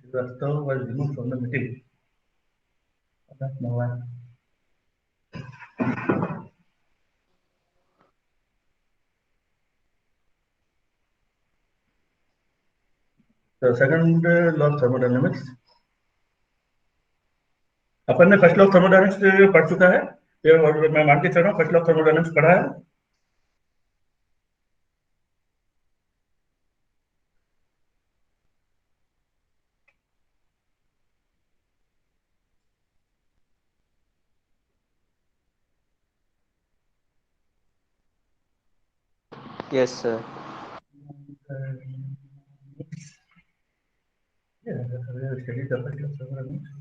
Stove was removed from the metal. That's no one. The second law of thermodynamics. अपन ने first law of thermodynamics पढ़ चुका है, और मैं मान के चल रहा हूँ फर्स्ट लॉ ऑफ थर्मोडायनेमिक्स पढ़ा है। Yes, sir. Yeah, we studied the first law of thermodynamics.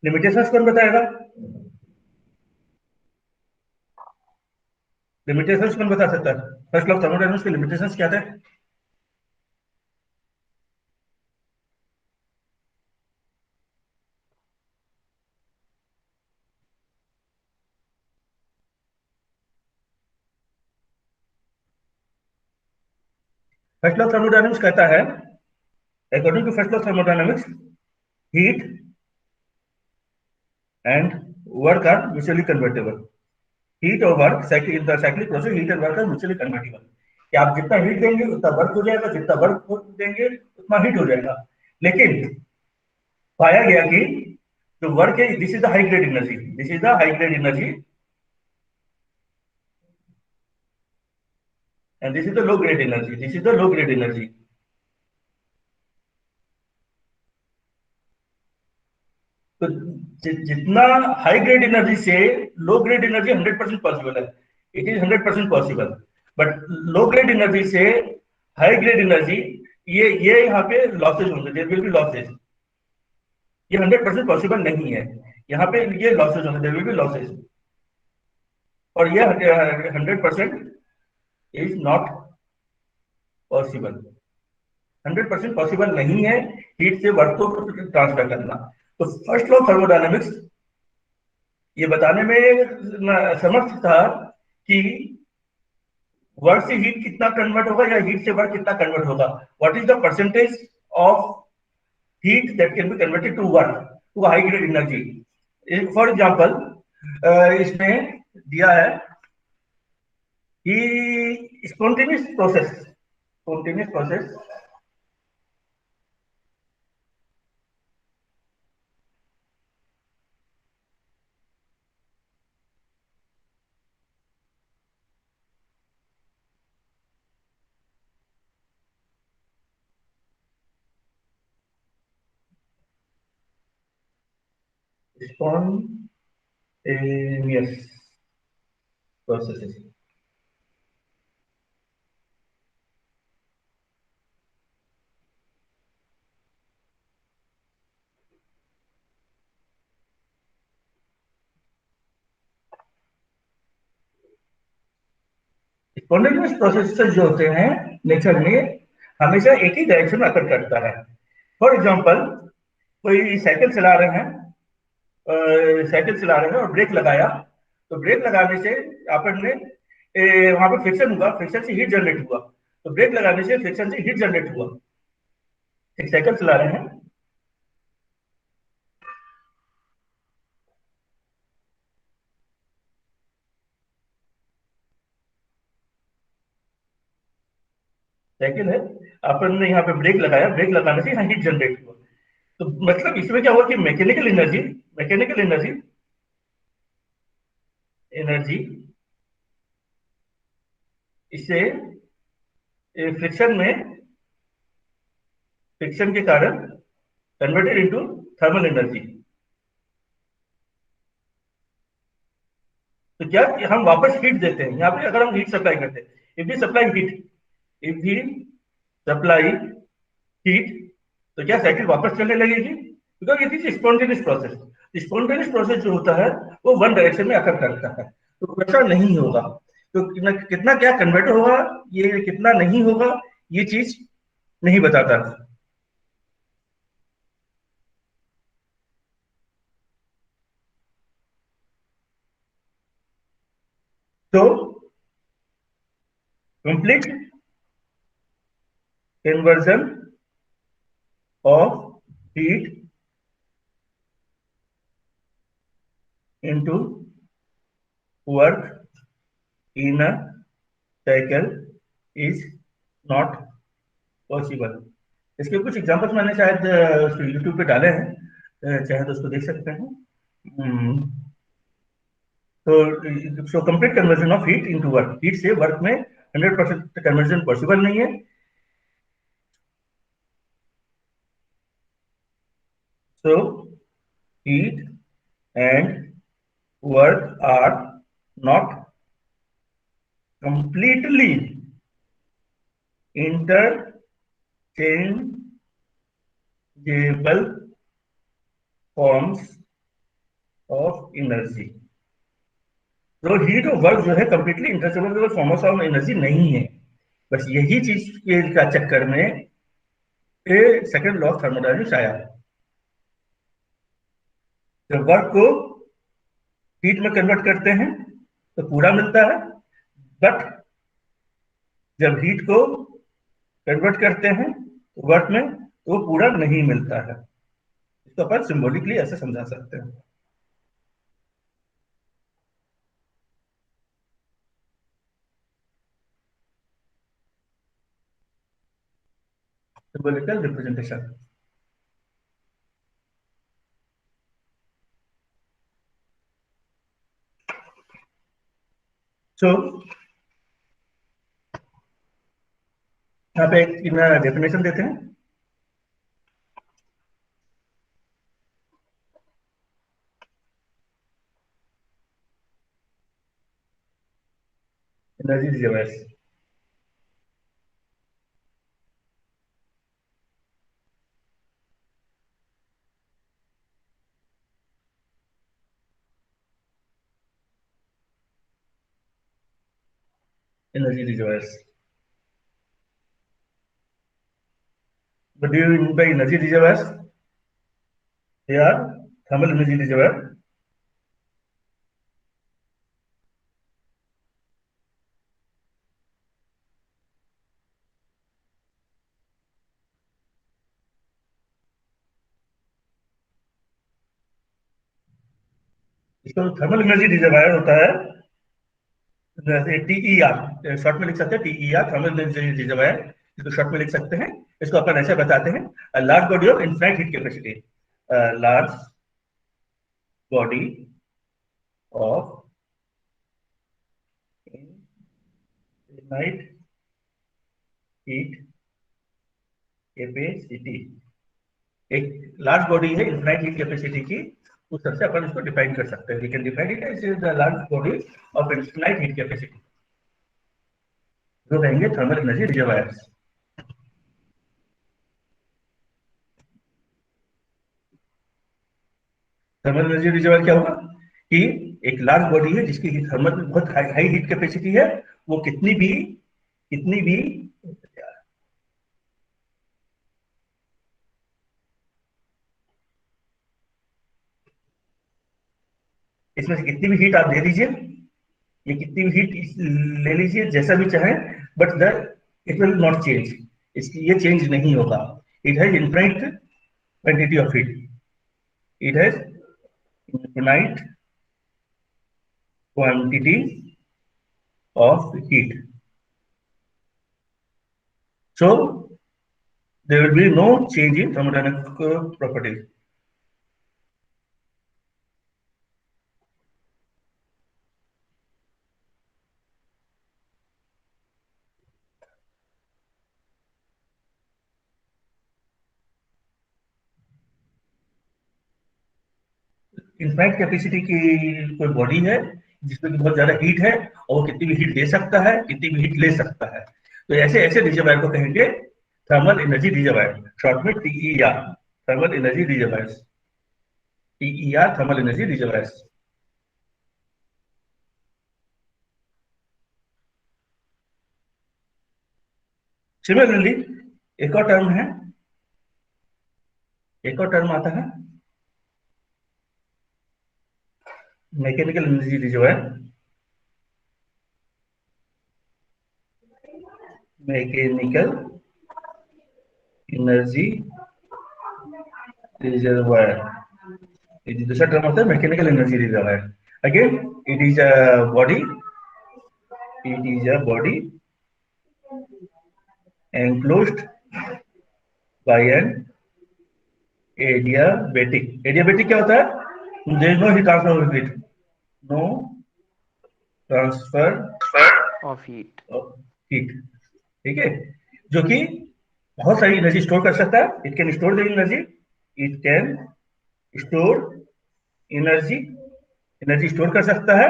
Limitations कौन बताएगा? लिमिटेशंस कौन बता सकता है? फर्स्ट लॉ ऑफ थर्मोडायनेमिक्स के लिमिटेशंस क्या थे? फर्स्ट लॉ ऑफ थर्मोडायनेमिक्स कहता है, according to first law of thermodynamics, heat and work are mutually convertible. Heat और work cycle in the cyclic process, heat and work are mutually convertible. कि आप जितना heat देंगे उतना वर्क हो जाएगा, जितना वर्क देंगे उतना हीट हो जाएगा। लेकिन पाया गया कि जो वर्क है, this is the high grade energy, this is the high grade energy, and this is the low grade energy, this is the low grade energy। तो जितना हाई ग्रेड एनर्जी से लो ग्रेड एनर्जी 100% पॉसिबल है, it is 100% possible. But low grade energy से high grade energy, ये यहाँ पे losses होंगे, there will be losses. ये 100% पॉसिबल नहीं है, यहाँ पे ये लॉसेज होंगे, देयर विल बी लॉसेज। और ये 100% इज नॉट पॉसिबल, 100% पॉसिबल नहीं है हीट से वर्क को ट्रांसफर करना। तो फर्स्ट लॉ ऑफ थर्मोडायनेमिक्स ये बताने में समर्थ था कि वर्क से हीट कितना कन्वर्ट होगा या हीट से वर्क कितना कन्वर्ट होगा, what is the percentage of heat that can be converted to work to high grade energy. For example इसमें दिया है कि spontaneous process spontaneous processes। Spontaneous processes जो होते हैं नेचर में हमेशा एक ही डायरेक्शन में अकर करता है। फॉर एग्जांपल कोई साइकिल चला रहे हैं, और ब्रेक लगाया, तो ब्रेक लगाने से अपन ने वहां पर फ्रिक्शन हुआ, फ्रिक्शन से हीट जनरेट हुआ, तो ब्रेक लगाने से फ्रिक्शन से हीट जनरेट हुआ। एक साइकिल चला रहे हैं, साइकिल है, अपन ने यहाँ पे ब्रेक लगाया, ब्रेक लगाने से यहाँ हीट जनरेट हुआ। तो मतलब इसमें क्या हुआ कि मैकेनिकल एनर्जी एनर्जी इससे फ्रिक्शन के कारण कन्वर्टेड इनटू थर्मल एनर्जी। तो क्या कि हम वापस हीट देते हैं। यहाँ पे अगर हम हीट सप्लाई करते हैं, if we supply heat, if we supply heat, तो क्या साइकिल वापस चलने लगेगी? Because it is spontaneous process. Spontaneous process जो होता है वो वन डायरेक्शन में अकर करता है, तो वैसा नहीं होगा। तो कितना क्या कन्वर्ट होगा, ये कितना नहीं होगा, ये चीज नहीं बताता। तो complete conversion of heat into work in a cycle is not possible. इसके कुछ एग्जांपल्स मैंने शायद यूट्यूब पे डाले हैं, चाहे तो उसको देख सकते हैं। हम्म, तो complete conversion of heat into work, heat से वर्क में 100% कन्वर्जन पॉसिबल नहीं है। So heat and work are not completely interchangeable forms of energy। तो हीट और वर्क जो है completely interchangeable forms of energy नहीं है। बस यही चीज के का चक्कर में सेकंड लॉ ऑफ थर्मोडायनेमिक्स आया। जब वर्क को हीट में कन्वर्ट करते हैं तो पूरा मिलता है, बट जब हीट को कन्वर्ट करते हैं वर्क में तो वो पूरा नहीं मिलता है। इसको अपन सिंबॉलिकली ऐसे समझा सकते हैं, सिंबॉलिकल रिप्रेजेंटेशन। सो यहाँ पे एक डेफिनेशन देते हैं। Energy reservoirs, energy reservoirs. What do you mean by energy reservoirs? They are thermal energy reservoir। इसको थर्मल एनर्जी रिजर्वायर होता है, जैसे टीईआर शॉर्ट में लिख सकते हैं, टीईआर थर्मल एनर्जी रिजर्वायर, इसको शॉर्ट में लिख सकते हैं। इसको अपन ऐसे बताते हैं, large body of infinite heat capacity, large body of infinite heat capacity. एक लार्ज बॉडी है इनफाइनाइट हीट कैपेसिटी की, उस तरह से अपन इसको डिफाइन कर सकते हैं। We can define it as the large body of infinite heat capacity, जो कहेंगे thermal energy reservoirs. Thermal energy reservoir क्या होगा कि एक लार्ज बॉडी है जिसकी थर्मल बहुत हाई हीट कैपेसिटी है, वो कितनी भी इसमें से कितनी भी हीट आप दे दीजिए, ये कितनी भी हीट ले लीजिए जैसा भी चाहे, but the it will not change, इसकी ये चेंज नहीं होगा। It has infinite quantity of heat, it has infinite quantity of heat, so there will be no change in thermodynamic properties। Infinite capacity की कोई बॉडी है, जिसमें कि बहुत ज्यादा हीट है और वो कितनी भी हीट दे सकता है, कितनी भी हीट ले सकता है। तो ऐसे ऐसे रिजर्वायर को कहेंगे थर्मल एनर्जी रिजर्वायर, शॉर्ट में TER, thermal energy reservoirs, TER thermal energy reservoirs. Similarly एक और टर्म है, एक और टर्म आता है mechanical energy reservoir, mechanical energy reservoir, ये दूसरा टर्म होता है mechanical energy reservoir. Again it is a body, it is a body enclosed by an adiabatic। adiabatic क्या होता है? There is no heat transfer of heat, no transfer of heat। Of heat, ठीक है, जो कि बहुत सारी एनर्जी स्टोर कर सकता है। It can store the energy, it can store energy, energy store कर सकता है,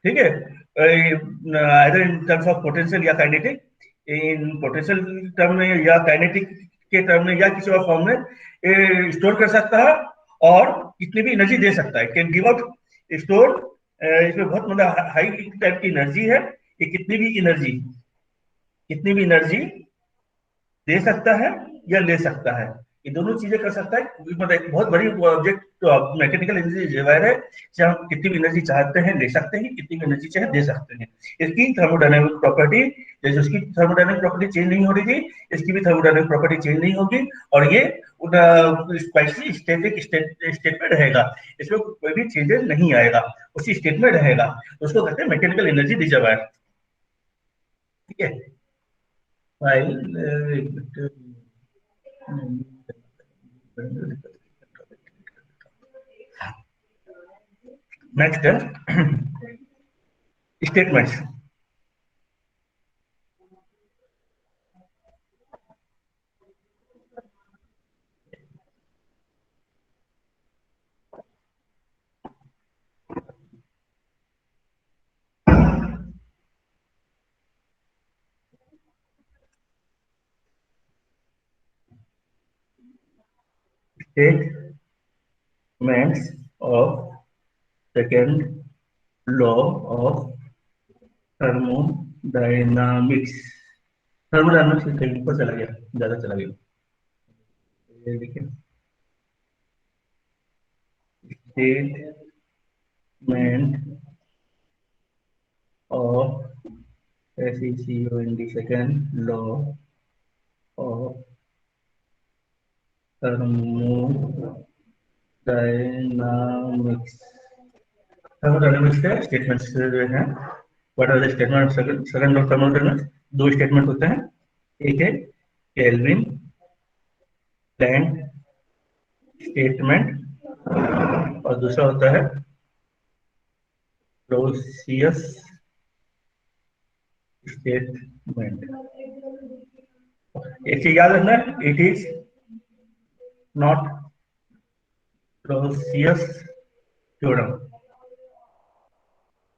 ठीक है, either in terms of potential या काइनेटिक, इन पोटेंशियल टर्म में या काइनेटिक के टर्म में या किसी और फॉर्म में स्टोर कर सकता है, और कितनी भी एनर्जी दे सकता है, कैन गिव आउट, स्टोर। इसमें बहुत मतलब हाई टाइप की एनर्जी है, ये कितनी भी एनर्जी दे सकता है या ले सकता है, ये दोनों चीजें कर सकता है। मतलब एक बहुत बड़ी ऑब्जेक्ट तो मैकेनिकल एनर्जी रिजर्वायर है, जहाँ हम कितनी भी एनर्जी चाहते हैं ले सकते हैं, कितनी भी एनर्जी चाहे दे सकते हैं। इसकी थर्मोडायनेमिक प्रॉपर्टी, जैसे उसकी थर्मोडायनेमिक प्रॉपर्टी चेंज नहीं हो रही थी, इसकी भी थर्मोडायनेमिक प्रॉपर्टी चेंज नहीं होगी, और ये स्पाइसी स्टैटिक स्टेट में रहेगा, इसमें कोई भी चेंजेस नहीं आएगा, उसी स्टेट में रहेगा। तो उसको कहते हैं मैकेनिकल एनर्जी रिजर्वायर, ठीक है। फाइल नेक्स्ट है statements. Statements of second law of thermodynamics. Thermodynamics कहीं ऊपर चला गया, ज्यादा चला गया, ये देखिए statement of SECOND second law of thermodynamics. Thermodynamics के स्टेटमेंट्स जो हैं, what are the statement second of thermodynamics? दो स्टेटमेंट होते हैं, एक है केल्विन प्लैंक स्टेटमेंट और दूसरा होता है क्लोसियस स्टेटमेंट। एक चीज याद रखना, it is not Clausius theorem,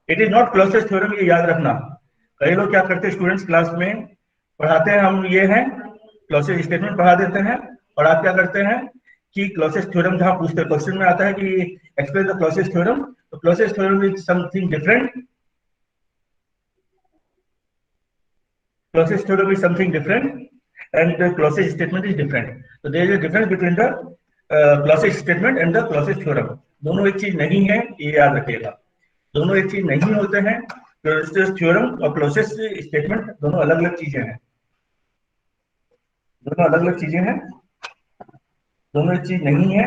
it is not Clausius theorem, ये याद रखना। कई लोग क्या करते हैं, स्टूडेंट्स क्लास में पढ़ाते हैं, हम ये है क्लोसियस स्टेटमेंट पढ़ा देते हैं, और आप क्या करते हैं कि क्लोसियस थ्योरम जहां पूछते हैं, क्वेश्चन में आता है कि एक्सप्लेन द क्लोसियस थ्योरम, तो Clausius theorem is something different, Clausius theorem is something different and the Clausius statement is different. So there is a difference between the Clausius statement and the Clausius theorem. दोनों एक चीज नहीं है, ये याद रखिएगा, दोनों एक चीज नहीं होते हैं। Clausius theorem और Clausius statement दोनों अलग अलग चीजें हैं, दोनों अलग अलग चीजें हैं, दोनों एक चीज नहीं है।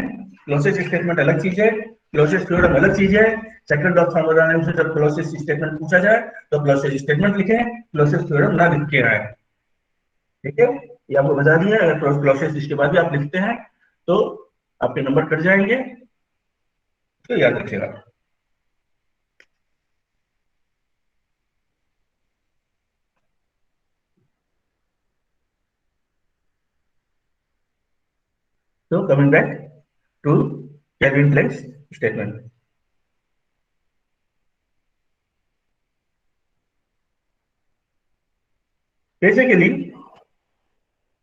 Clausius statement अलग चीज है, Clausius theorem अलग चीज है। सेकंड ऑफ थर्मोडायनामिक्स से जब Clausius statement पूछा जाए तो Clausius statement लिखें, Clausius theorem ना लिख के आए, ठीक है। ये आपको बता दिया, अगर क्लोसियस इसके बाद भी आप लिखते हैं तो आपके नंबर कट जाएंगे, तो याद रखिएगा। तो coming back to Kelvin Planck's statement, Basically,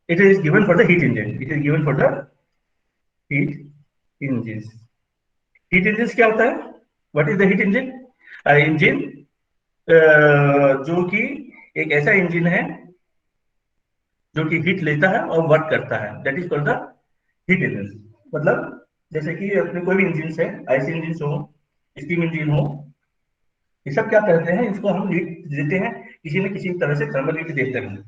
it is given for the heat engine. It is given for the heat engines. Heat engines क्या होता है? What is the heat engine? Engine जो कि एक ऐसा इंजन है जो कि हीट लेता है और वर्क करता है, that is called the heat engine. मतलब जैसे कि अपने कोई भी इंजन है, आईसी इंजन हो, स्टीम इंजन हो, ये सब क्या करते हैं, इसको हम हीट देते हैं, किसी न किसी तरह से थर्मल हीट देते हैं।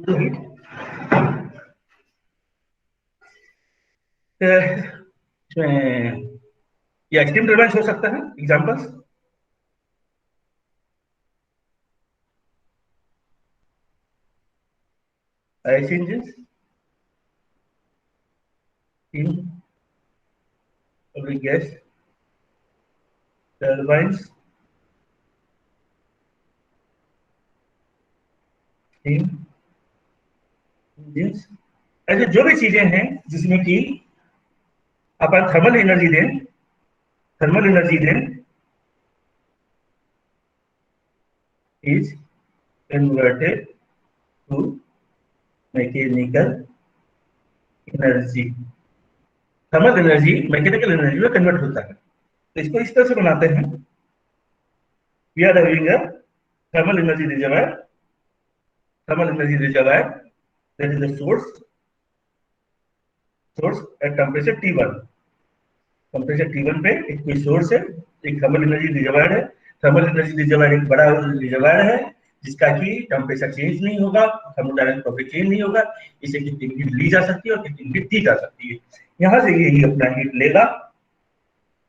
तो हीट इसमें या स्टीम टरबाइन हो सकता है, examples IC engine, steam gas turbines, steam engine, ऐसे जो भी चीजें हैं जिसमें कि अपन थर्मल एनर्जी दें is converted to mechanical energy. Thermal energy mechanical energy में कन्वर्ट होता है। तो इसको इस तरह से बनाते हैं, we are having a thermal energy reservoir, that is the source at temperature T1। Temperature T1 पे एक कोई सोर्स है, एक थर्मल एनर्जी रिजर्वायर है। थर्मल एनर्जी रिजर्वायर एक बड़ा रिजर्वायर है जिसका कि टेम्परेचर चेंज नहीं होगा, थर्मोडायनामिक प्रॉपर्टी चेंज नहीं होगा, इसे कितनी हीट ली जा सकती है और कितनी हीट दी जा सकती है। यहाँ से ये अपना हीट लेगा,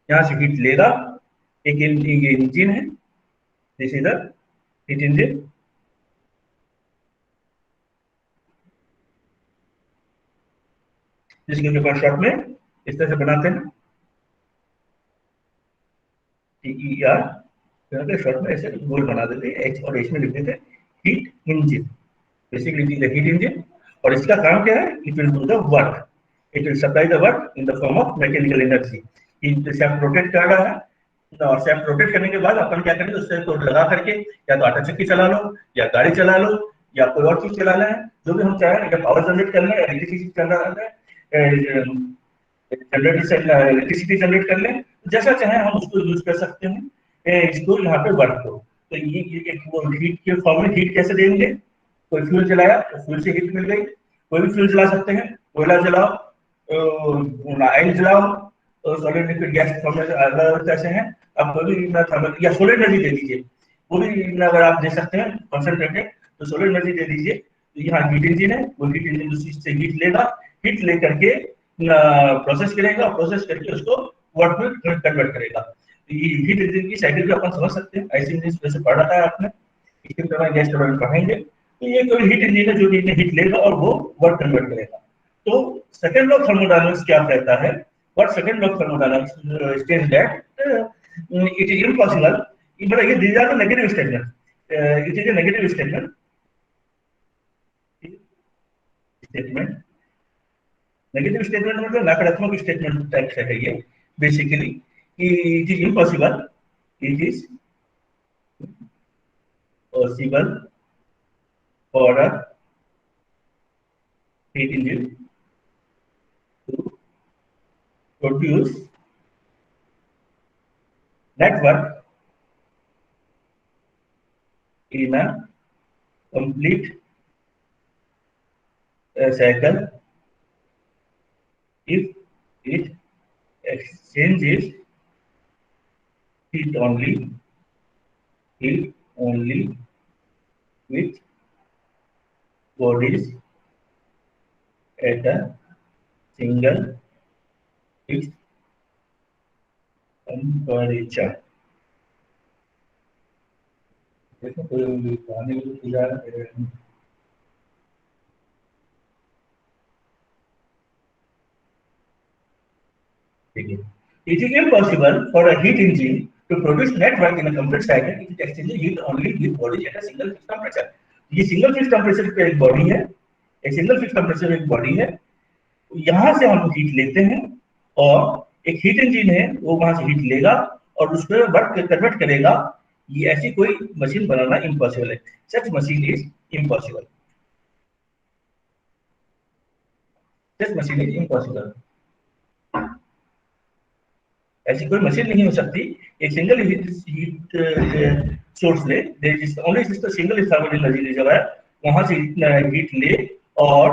यहाँ से हीट लेगा, एक ये इंजन है, this is the heat engine, जिसके शॉर्ट में इस तरह से बनाते हैं, TER शॉर्ट में ऐसे गोल बना देते हैं, H और H में लिख देते हैं heat engine, basically the heat engine. और इसका काम क्या है? It will do the work, it will supply the work in the form of mechanical energy. Shaft rotate कर रहा है और शाफ्ट रोटेट करने के बाद अपन क्या करेंगे, उससे तो लगा करके या तो आटा चक्की चला लो या गाड़ी चला लो या कोई और चीज चलाना है, जो भी हम चाहें, या पावर जनरेट करना है, इलेक्ट्रिसिटी जनरेट इलेक्ट्रिसिटी जनरेट कर लें, जैसा चाहे हम उसको यूज कर सकते हैं इसको यहाँ पे वर्क को। तो ये हीट के फॉर्म में हीट कैसे देंगे? कोई फ्यूल जलाया तो फ्यूल से हीट मिल गई, कोई भी फ्यूल जला सकते हैं, कोयला जलाओ, ऑयल जलाओ, सॉलिड लिक्विड गैस फॉर्म में अलग कैसे हैं। अब कोई भी थर्मल या सोलर एनर्जी दे दीजिए, वो भी अगर आप दे सकते हैं कॉन्सेंट्रेटेड, तो सोलर एनर्जी दे दीजिए। तो यहाँ हीट इंजन है, वो हीट इंजन उस चीज से हीट लेगा, हीट लेकर के प्रोसेस करेगा, प्रोसेस करके उसको वर्क में कन्वर्ट करेगा। तो ये हीट इंजन की साइकिल भी अपन समझ सकते हैं, आईसी इंजन जैसे पढ़ रखा है आपने, स्टीम टरबाइन गैस टरबाइन पढ़ेंगे। तो ये कोई हीट इंजन है जो कि हीट लेगा और वो वर्क कन्वर्ट करेगा। तो सेकंड लॉ ऑफ थर्मोडायनामिक्स क्या कहता है? What second law of thermodynamics states that it is impossible, मतलब ये these are the negative statement, it is a negative statement, negative statement मतलब नकारात्मक स्टेटमेंट टाइप से है ये, basically it is impossible, it is possible for a heat engine to produce network in a complete cycle if it exchanges heat only with bodies at a single fixed temperature। देखो कोई पानी पिला it is impossible for a heat engine to produce net work in a complete cycle if it exchanges heat only with bodies at a single fixed temperature। ये single fix temperature पे एक body है, एक single fix temperature एक body है, यहां से हम हीट लेते हैं और एक हीट इंजन है वो वहां से हीट लेगा और उसमें वर्क कन्वर्ट करेगा, ये ऐसी कोई मशीन बनाना इम्पॉसिबल है। Such machine is impossible, such machine is impossible. ऐसी कोई मशीन नहीं हो सकती। एक सिंगल हीट सोर्स ले, only single thermal energy reservoir, वहां से हीट ले और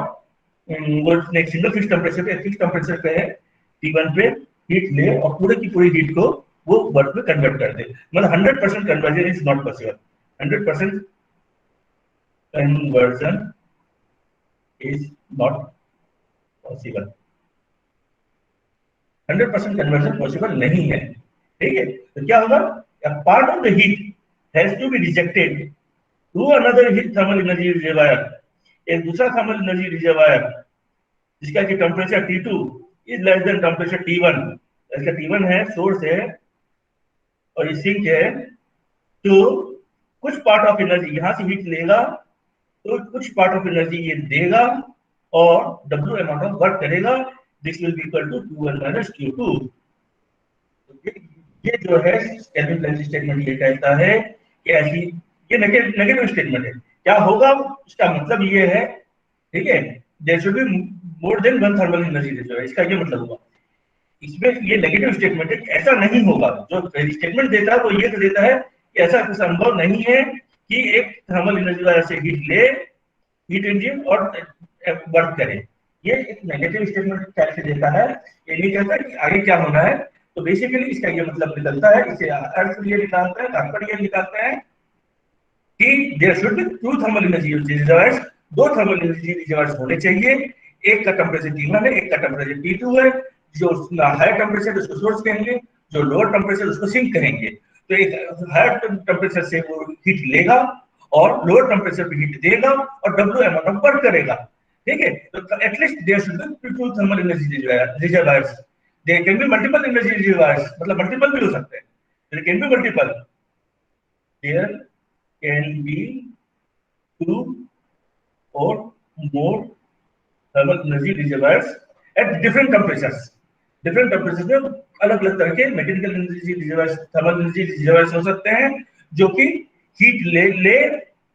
वो एक सिंगल फिक्स टेम्परेचर पे, फिक्स टेम्परेचर पे है T1 पे, हीट ले और पूरे की पूरी हीट को वो वर्क में कन्वर्ट कर दे। मतलब 100% conversion is not possible. 100% conversion is not possible. 100% conversion possible नहीं है। ठीक है, तो क्या होगा, part of the heat has to be rejected to another heat thermal energy reservoir. एक दूसरा थर्मल एनर्जी रिजर्वायर जिसका कि temperature T2 is less than temperature T1। इसका T1 है, सोर्स है और ये सिंक है, तो कुछ पार्ट ऑफ एनर्जी यहां से हीट लेगा, तो कुछ पार्ट ऑफ एनर्जी ये देगा और W अमाउंट ऑफ वर्क करेगा। This will be equal to Q1 minus Q2। ये जो है केल्विन प्लैंक स्टेटमेंट ये कहता है कि ऐसी, ये नेगेटिव स्टेटमेंट है। क्या होगा उसका मतलब ये है, ठीक है, there should be more than one thermal energy reserve, इसका ये मतलब होगा। इसमें ये नेगेटिव स्टेटमेंट है, ऐसा नहीं होगा। जो स्टेटमेंट देता है वो ये तो देता है कि ऐसा संभव नहीं है कि एक थर्मल एनर्जी वाला से हीट ले, हीट इंजन और वर्क करे। ये एक नेगेटिव स्टेटमेंट टाइप से देता है, ये नहीं कहता कि आगे क्या होना है। तो बेसिकली इसका ये मतलब निकलता है, इसे अर्थ ये निकालता है, तात्पर्य ये निकालता है कि there should be two thermal energy reservoirs, दो थर्मल एनर्जी रिजर्वायर्स होने चाहिए। एक का टेम्परेचर T1 है, एक का टेम्परेचर T2 है। जो हायर टेम्परेचर उसको सोर्स कहेंगे, जो लोअर टेम्परेचर उसको सिंक कहेंगे। तो एक हायर टेम्परेचर से वो हीट लेगा और लोअर टेम्परेचर पे हीट देगा और W अमाउंट ऑफ वर्क करेगा। ठीक है, तो at least there should be two thermal energy reservoirs. There can be multiple energy reservoirs, मतलब मल्टीपल भी हो सकते हैं, there can be multiple, there can be two or more thermal energy reservoirs at different temperatures। Different temperature में अलग अलग तरह के mechanical energy reservoirs, thermal energy reservoirs हो सकते हैं, जो कि हीट ले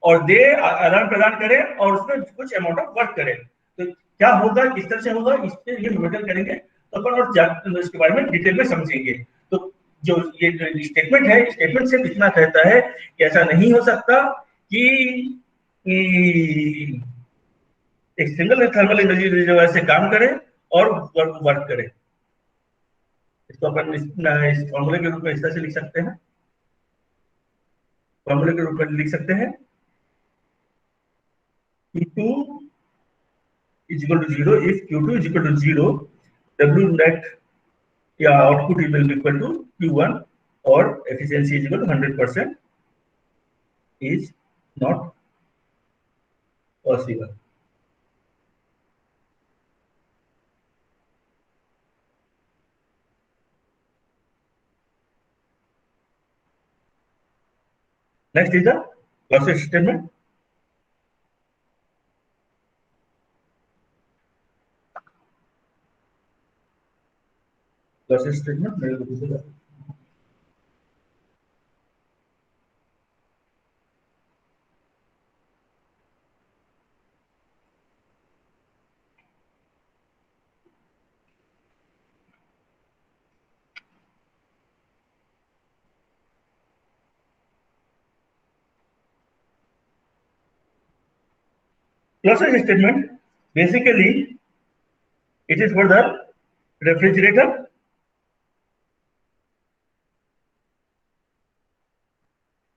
और दे, आदान प्रदान करे और उसमें कुछ अमाउंट ऑफ वर्क करे। तो क्या होगा, किस तरह से होगा, इस पे ये मेटल करेंगे तो अपन और इसके बारे में डिटेल में समझेंगे। तो जो ये स्टेटमेंट है, स्टेटमेंट सिर्फ इतना कहता है कि ऐसा नहीं हो सकता कि एक सिंगल थर्मल एनर्जी रिजर्वायर से काम करे और वर्क करे। इसको अपन इस फॉर्मूले के रूप में इस तरह से लिख सकते हैं, फॉर्मूले के रूप में लिख सकते हैं Q2 is equal to 0 if Q2 is equal to 0, W net या output will be equal to Q1 और efficiency is equal to 100% is not possible। Next is the process statement। process statement मेरे को दूसरा process statement basically it is for the refrigerator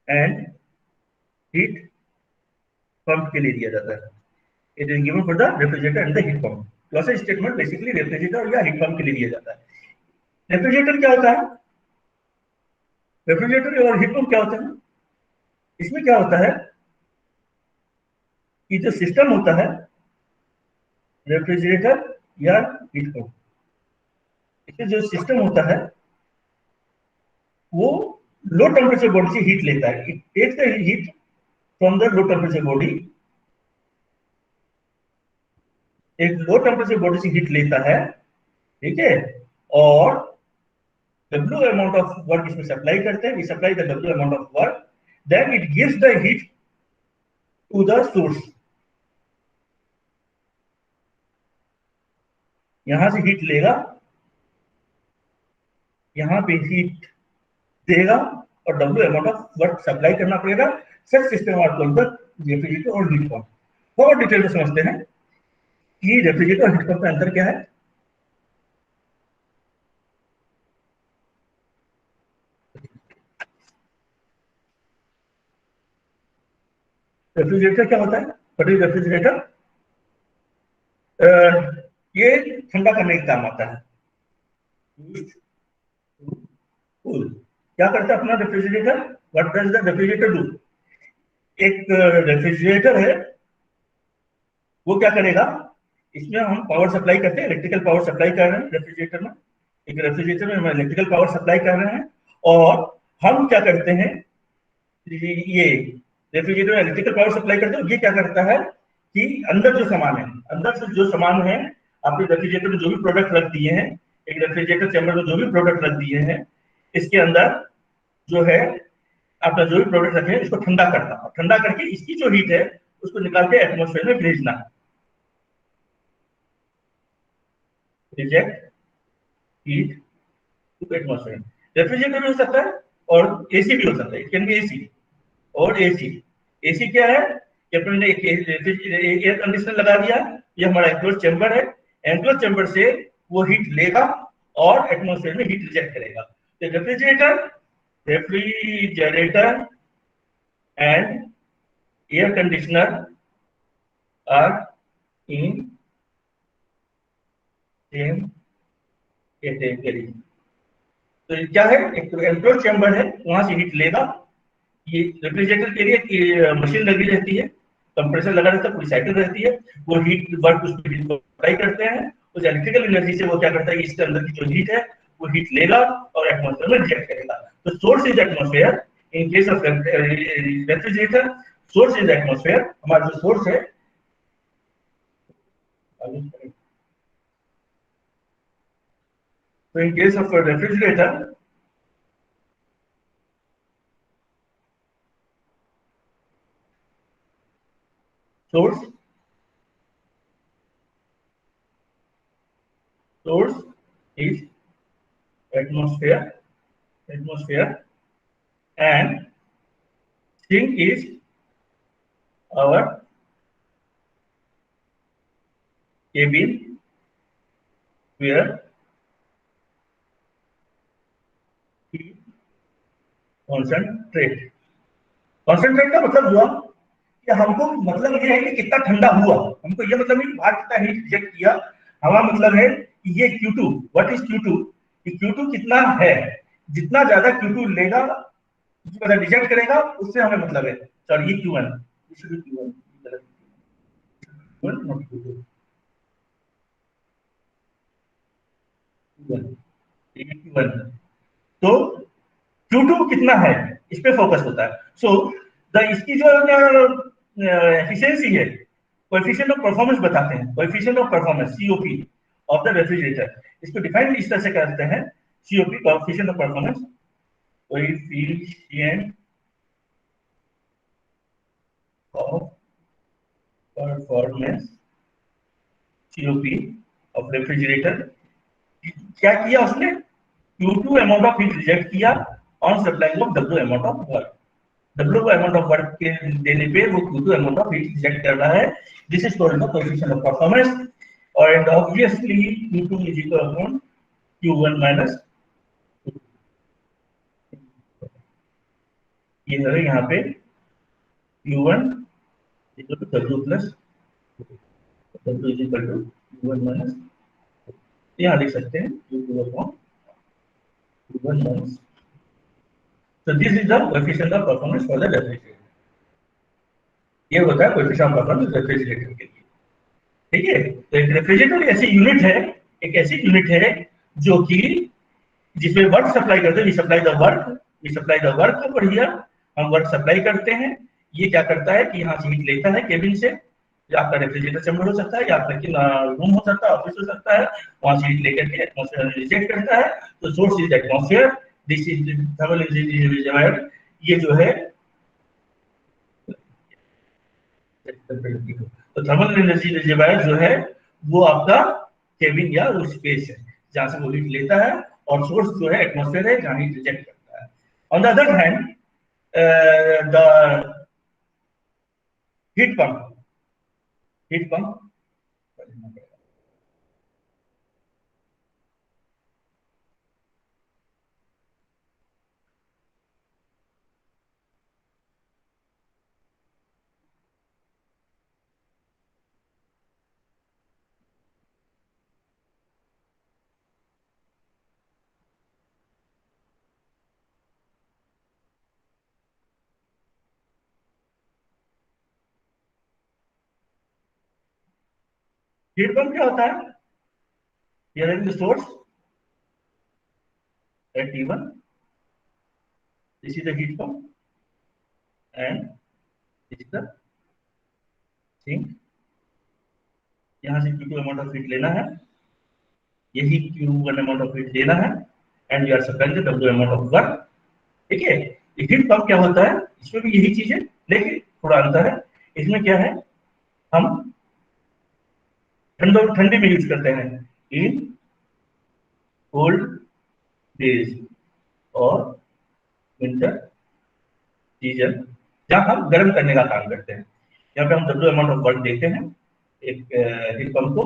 and heat pump के लिए दिया जाता है। It is given for the refrigerator and the heat pump। process statement basically refrigerator या heat pump के लिए दिया जाता है। रेफ्रिजरेटर क्या होता है, रेफ्रिजरेटर और हीट पंप क्या होता है, इसमें क्या होता है कि जो सिस्टम होता है रेफ्रिजरेटर या हीट पंप, इसमें जो सिस्टम होता है वो लो टेम्परेचर बॉडी से हीट लेता है। It takes the heat from the low temperature body, एक लो टेम्परेचर बॉडी से हीट लेता है, ठीक है, और W amount of work इसमें सप्लाई करते हैं, we supply the W amount of work, then it gives the heat to the source. यहां से हीट लेगा, यहां पे हीट देगा और W amount of work supply करना पड़ेगा. Such system are called the refrigerator और हीट पंप. बहुत डिटेल में समझते हैं कि रेफ्रिजरेटर और हीट पंप में अंतर क्या है. रेफ्रिजरेटर क्या होता है? What is refrigerator? ये ठंडा करने का काम आता है. क्या करता है अपना refrigerator? What does the refrigerator do? एक रेफ्रिजरेटर है, वो क्या करेगा, इसमें हम पावर सप्लाई करते हैं, इलेक्ट्रिकल पावर सप्लाई कर रहे हैं रेफ्रिजरेटर में. एक रेफ्रिजरेटर में हम इलेक्ट्रिकल पावर सप्लाई कर रहे हैं और हम क्या करते हैं, ये रेफ्रिजरेटर में इलेक्ट्रिकल पावर सप्लाई करते हैं. ये क्या करता है कि अंदर जो सामान है, अंदर से जो सामान है, आपने रेफ्रिजरेटर में जो भी प्रोडक्ट रख दिए हैं, एक रेफ्रिजरेटर चैम्बर में जो भी प्रोडक्ट रख दिए हैं, इसके अंदर जो है आपने जो भी प्रोडक्ट रखे हैं, इसको ठंडा करता है. ठंडा करके इसकी जो हीट है उसको निकाल के एटमॉस्फेयर में भेजना है. Reject heat to atmosphere. Refrigerator भी हो सकता है और एसी भी हो सकता है. इट कैन बी एसी और एसी. एसी क्या है कि अपन ने एक एयर कंडीशनर लगा दिया, ये हमारा एनक्लोज चैम्बर है. एनक्लोज चैम्बर से वो हीट लेगा और एटमॉस्फेयर में हीट रिजेक्ट करेगा. तो refrigerator and air conditioner are in same category. तो ये क्या है, एक तो एनक्लोज चैम्बर है, वहां से हीट लेगा. ये रेफ्रिजरेटर के लिए मशीन लगी रहती है, कंप्रेसर लगा रहता है, पूरी साइकिल रहती है. वो हीट वर्क उस पर अप्लाई करते हैं. उस इलेक्ट्रिकल एनर्जी से वो क्या करता है कि इसके अंदर की जो हीट है वो हीट लेगा और एटमॉस्फेयर में रिजेक्ट करेगा. तो source is atmosphere. In case of refrigerator, source is atmosphere. हमारा जो सोर्स है, तो in case of refrigerator, source is atmosphere and sink is our cabin where heat concentrate. concentrate का मतलब हुआ कि हमको मतलब ये है कि कितना ठंडा हुआ. हमको ये मतलब नहीं कि बाहर कितना हीट रिजेक्ट किया. हमारा मतलब है कि ये Q2, व्हाट इज Q2, कि Q2 कितना है. जितना ज्यादा Q2 लेगा, जितना ज्यादा रिजेक्ट करेगा, उससे हमें मतलब है. सॉरी, ये Q1, तो Q2 कितना है इस पे फोकस होता है. सो इसकी जो एफिशिएंसी है, कोएफिशिएंट ऑफ परफॉर्मेंस बताते हैं. Coefficient of performance COP of the refrigerator, इसको डिफाइन इस तरह से करते हैं. COP, coefficient of performance, coefficient of performance COP of refrigerator. क्या किया उसने, Q2 amount of heat reject किया on supplying of W amount of work. W amount of work के देने पे वो Q2 amount of heat reject कर रहा है. This is called the coefficient of performance. और obviously Q2 is equal upon Q1 minus, ये है यहाँ पे Q1 equal to W plus W is equal to Q1 minus, यहाँ लिख सकते हैं Q2 upon Q1 minus. So this is the coefficient of performance for the refrigerator. ये होता है coefficient of performance रेफ्रिजरेटर के लिए. ठीक है. तो एक रेफ्रिजरेटर ऐसी यूनिट है, एक ऐसी यूनिट है जो कि जिसमें वर्क सप्लाई करते हैं. We supply the work over here. हम वर्क सप्लाई करते हैं. ये क्या करता है कि यहाँ से हीट लेता है केबिन से या आपका रेफ्रिजरेटर चैम्बर हो सकता है, या आपका रूम हो सकता है, ऑफिस हो सकता है, वहां से हीट लेकर के एटमॉस्फेयर में रिजेक्ट करता है। तो source is atmosphere, this is thermal energy reservoir. ये जो है तो थर्मल एनर्जी रिजर्वायर जो है वो आपका केबिन या वो स्पेस है जहां से वो हीट लेता है, और सोर्स जो है एटमॉस्फेयर है जहां हीट रिजेक्ट करता है। On the other hand the heat pump, heat pump heat pump क्या होता है? Here is the source at T1. This is the heat pump, and this is the sink. यहाँ से Q2 amount of heat लेना है, यही Q1 amount of heat देना है, and you are supplying the W amount of work. ठीक है? Heat pump क्या होता है? इसमें भी यही चीज है, लेकिन थोड़ा अंतर है। इसमें क्या है, हम ठंडे में यूज करते हैं इन कोल्ड डेज और विंटर सीजन, जहां हम गर्म करने का काम करते हैं। यहाँ पे हम डब्ल्यू अमाउंट ऑफ वर्क देते हैं एक हीट पंप को।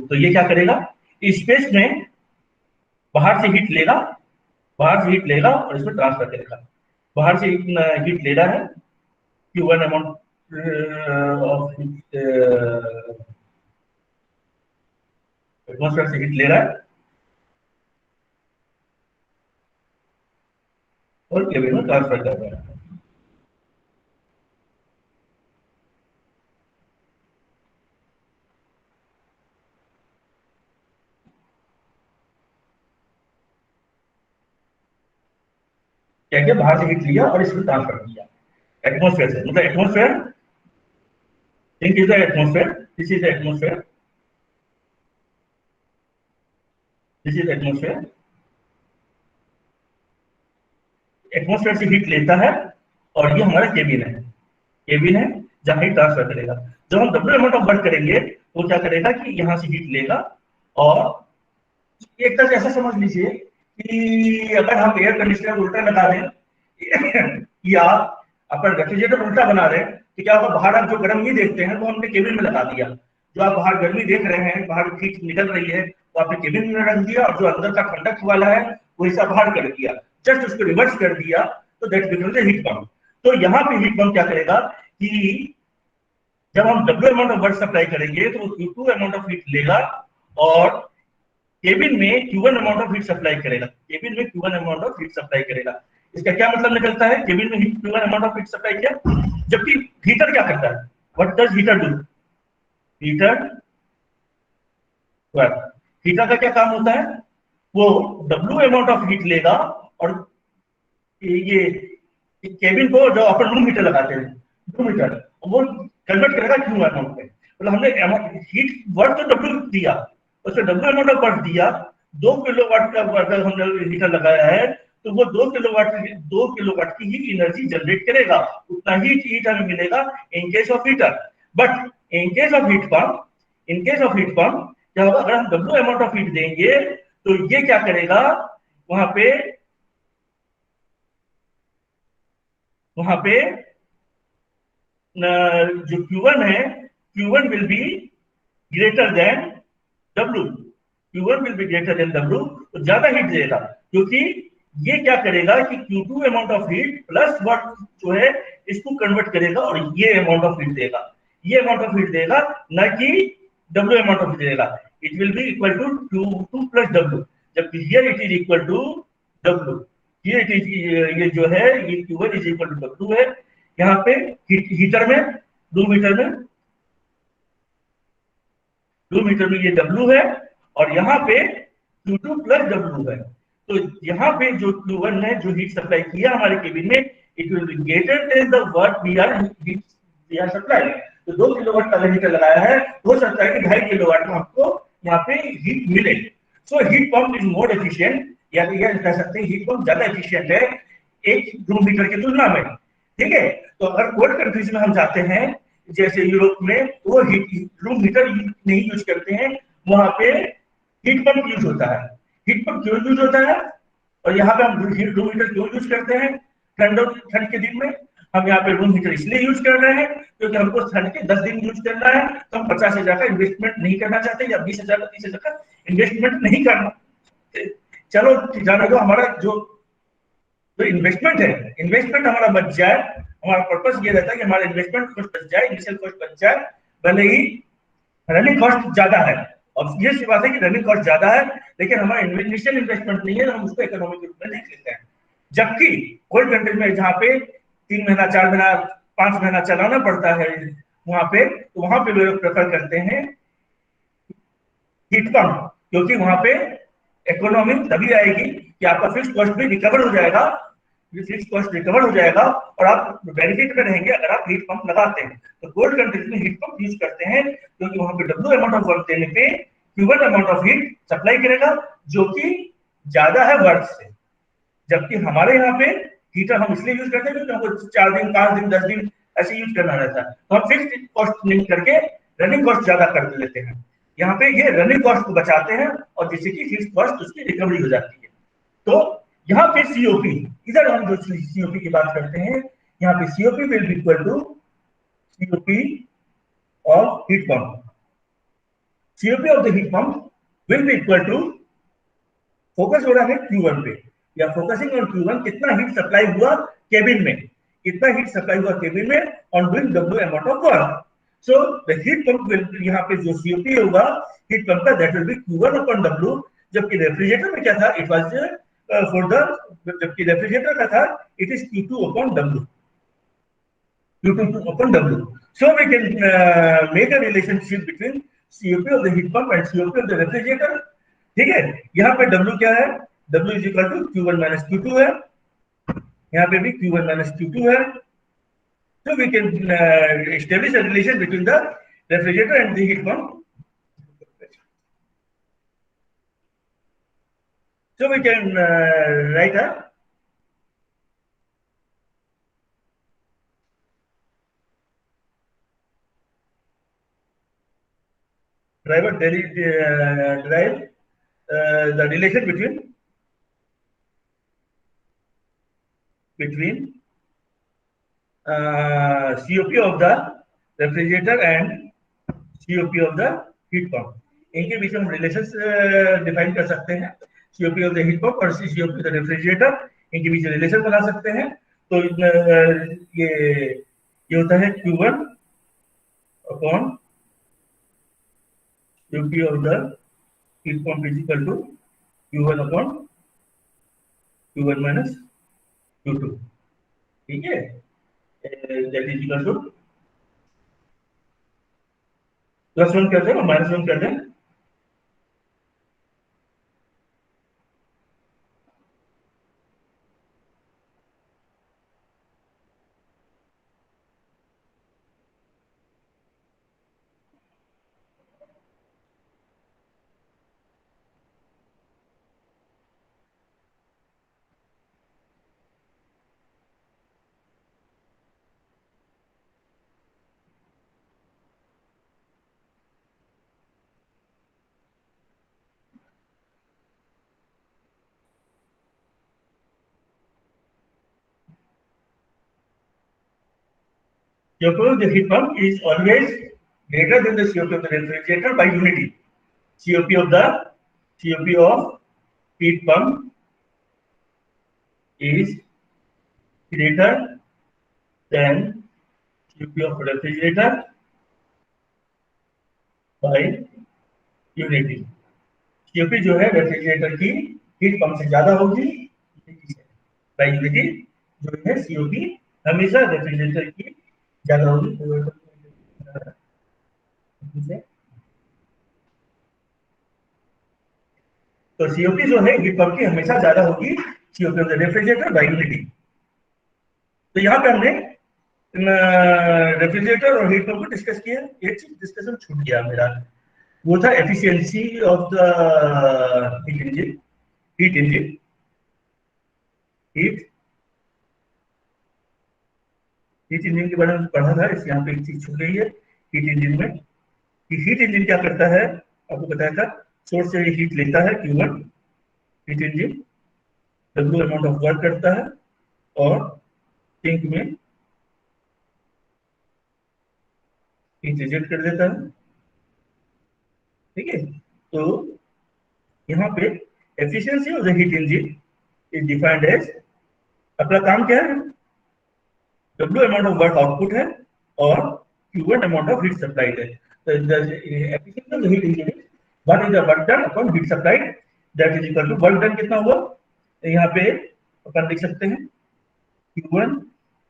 तो ये क्या करेगा, स्पेस में बाहर से हीट लेगा, बाहर से हीट लेगा और इसमें ट्रांसफर करेगा। बाहर से हीट ले रहा है, Q1 amount of heat atmosphere से हीट ले रहा है और केबिन में ट्रांसफर कर रहा है। क्या क्या बाहर से हीट लिया और इसमें ट्रांसफर किया एटमॉस्फेयर से, मतलब atmosphere, think is the atmosphere, this is the atmosphere, this is atmosphere. Atmosphere से हीट लेता है और ये हमारा केबिन है, केबिन है जहां हीट ट्रांसफर करेगा। जब हम डब्ल्यू अमाउंट ऑफ वर्क करेंगे तो क्या करेगा कि यहाँ से हीट लेगा, और एक तरह से ऐसा समझ लीजिए कि अगर हम एयर कंडीशनर उल्टा लगा दें या अपन रेफ्रिजरेटर उल्टा बना रहे हैं, तो क्या होगा, बाहर आप जो गर्म नहीं देखते हैं वो हमने केबिन में लगा दिया। जो आप बाहर गर्मी देख रहे हैं, बाहर हीट निकल रही है, वो आपने केबिन में रख दिया, और जो अंदर का ठंडक वाला है वो हिस्सा बाहर कर दिया, जस्ट उसको रिवर्स कर दिया, तो दैट बिकम्स हीट पंप। तो यहाँ पे हीट पंप क्या करेगा कि जब हम W amount of work supply करेंगे तो वो Q2 अमाउंट ऑफ हीट लेगा और केबिन में Q1 amount of heat supply करेगा, केबिन में Q1 amount of heat supply करेगा। इसका क्या मतलब निकलता है, केबिन में Q1 amount of heat supply किया, जबकि हीटर क्या करता है, what does heater do, heater heater का क्या काम होता है, वो W अमाउंट ऑफ हीट लेगा और ये केबिन को, जो अपन रूम हीटर लगाते हैं, रूम हीटर, वो कन्वर्ट करेगा Q अमाउंट में। मतलब हमने हीट वर्क तो W दिया, उसमें W अमाउंट ऑफ वर्क दिया, 2 किलोवाट का अगर हमने हीटर लगाया है तो वो 2 किलोवाट की ही एनर्जी जनरेट करेगा, उतना ही हीट हमें मिलेगा in case of heater. But in case of heat pump, in case of heat pump क्या होगा, अगर हम W अमाउंट ऑफ हीट देंगे तो ये क्या करेगा, वहां पे जो Q1 है, Q1 will be greater then W, Q1 will be greater then W, तो ज्यादा हीट देगा, क्योंकि ये क्या करेगा कि Q2 amount of heat plus work जो है इसको कन्वर्ट करेगा और ये अमाउंट ऑफ हीट देगा, ये अमाउंट ऑफ हीट देगा, ना कि W अमाउंट ऑफ हीट देगा। It will be equal to Q2 plus W, जबकि here it is equal to W, here it is, ये जो है ये Q1 is equal to W है। यहाँ पे हीटर में, रूम हीटर में ये W है, और यहाँ पे Q2 प्लस W है। तो यहाँ पे जो Q1 है, जो हीट सप्लाई किया हमारे केबिन में, it will be greater than the work we are supply. तो 2 किलोवाट का हीटर लगाया है, हो सकता है कि 2.5 किलोवाट में आपको यहाँ पे हीट मिले। So heat pump is more efficient, या यह कह सकते हैं हीट पंप ज्यादा एफिशिएंट है एक रूम हीटर की तुलना में। ठीक है, तो अगर कोल्ड कंट्रीज में हम जाते हैं जैसे यूरोप में, तो वो रूम हीटर नहीं यूज करते हैं, वहां पे हीट पंप यूज होता है। हीट पंप क्यों यूज होता है, और यहाँ पे हम रूम हीटर क्यों यूज करते हैं ठंड के दिन में? हम यहाँ पे रूम हीटर इसलिए यूज कर रहे हैं क्योंकि हमको ठंड के 10 दिन यूज करना है, तो हम 50,000 का इन्वेस्टमेंट नहीं करना चाहते, या 20,000 का 30,000 का इन्वेस्टमेंट नहीं करना। चलो जाने दो, हमारा जो जो इन्वेस्टमेंट है, इन्वेस्टमेंट हमारा बच जाए। हमारा पर्पस ये रहता है कि हमारा इन्वेस्टमेंट कॉस्ट बच जाए, इनिशियल कॉस्ट बच जाए, भले ही रनिंग कॉस्ट ज्यादा है। और ये सी बात है कि रनिंग कॉस्ट ज्यादा है, लेकिन हमारा इनिशियल इन्वेस्टमेंट नहीं है, हम उसको इकोनॉमिक रूप में देख लेते हैं। जबकि कोल्ड कंट्री में जहाँ पे 3 महीना 4 महीना 5 महीना चलाना पड़ता है वहां पे, तो वहां पे लोग प्रेफर करते हैं हीट पंप, क्योंकि वहां पे इकोनॉमी तभी आएगी कि आपका फिक्स कॉस्ट भी रिकवर हो जाएगा, फिक्स कॉस्ट रिकवर हो जाएगा, और आप बेनिफिट में रहेंगे अगर आप हीट पंप लगाते हैं। तो कोल्ड कंट्रीज में हीट पंप यूज करते हैं क्योंकि वहां पे डब्ल्यू अमाउंट ऑफ वर्क देने पे क्यूबल अमाउंट ऑफ हीट सप्लाई करेगा, जो कि ज्यादा है वर्क से। जबकि हमारे यहाँ पे हीटर हम इसलिए यूज करते हैं क्योंकि हमको 4 दिन 5 दिन 10 दिन ऐसे यूज करना रहता है, तो हम फिक्स कॉस्ट नहीं करके रनिंग कॉस्ट ज्यादा कर लेते हैं। यहाँ पे ये रनिंग कॉस्ट को बचाते हैं, और जिससे कि फिक्स कॉस्ट उसकी रिकवरी हो जाती है। तो यहाँ पे सीओपी, इधर हम जो सीओपी की बात करते हैं, यहाँ पे COP will be equal to COP of heat pump. COP of the heat pump will be equal to, focus हो रहा है Q1 पे, या फोकसिंग ऑन Q1, कितना हीट सप्लाई हुआ केबिन में, कितना हीट सप्लाई हुआ केबिन में on doing W amount of work. So the heat pump will, यहाँ पे जो सीओपी होगा हीट पंप का, that will be Q1 upon W। जबकि रेफ्रिजरेटर में क्या था, इट वाज फॉर द, जबकि रेफ्रिजरेटर का था it is Q2 upon W, Q2 upon W. So we can make a relationship between COP of the heat pump and COP of the refrigerator. ठीक है, यहाँ पे W क्या है, W is equal to Q1 minus Q2 है, यहाँ पे भी Q1 माइनस Q2 है। So we can establish a relation between the refrigerator and the heat pump. So we can write a derive the relation between COP of the refrigerator and COP of the heat pump। इनके बीच में हम relation define कर सकते हैं, COP of the heat pump और COP of the refrigerator, इनके बीच relation बना सकते हैं। तो ये होता है Q1 upon COP of the heat pump is equal to Q1 upon Q1 minus Q2। ठीक है, दैट इज इक्वल टू +1 कर दें और -1 कर दें। COP of the heat pump is always greater than the COP of the refrigerator by unity. COP of heat pump is greater than COP of refrigerator by unity. COP जो है refrigerator की heat pump से ज्यादा होगी, bye unity जो है COP हमेशा refrigerator की ज्यादा होगी। तो सीओपी जो है हीट पंप की हमेशा ज्यादा होगी COP of the refrigerator by unity. तो यहाँ पे हमने रेफ्रिजरेटर और हीट पंप को डिस्कस किया, एक चीज डिस्कशन छूट गया मेरा, वो था efficiency of the heat engine heat heat engine के बारे में पढ़ा था, इस यहाँ पे एक चीज छूट गई है हीट इंजन में, कि हीट इंजन क्या करता है, आपको बताया था, सोर्स से हीट लेता है Q1, heat engine W amount of work करता है और सिंक में हीट रिजेक्ट कर देता है, ठीक है। तो यहाँ पे efficiency of the heat engine is defined as, अपना काम क्या है, W amount of work output है और Q1 amount of heat supplied है। तो the efficiency of the heat engine is what is the work done upon heat supplied, that is equal to work done कितना हुआ, यहाँ पे अपन लिख सकते हैं Q1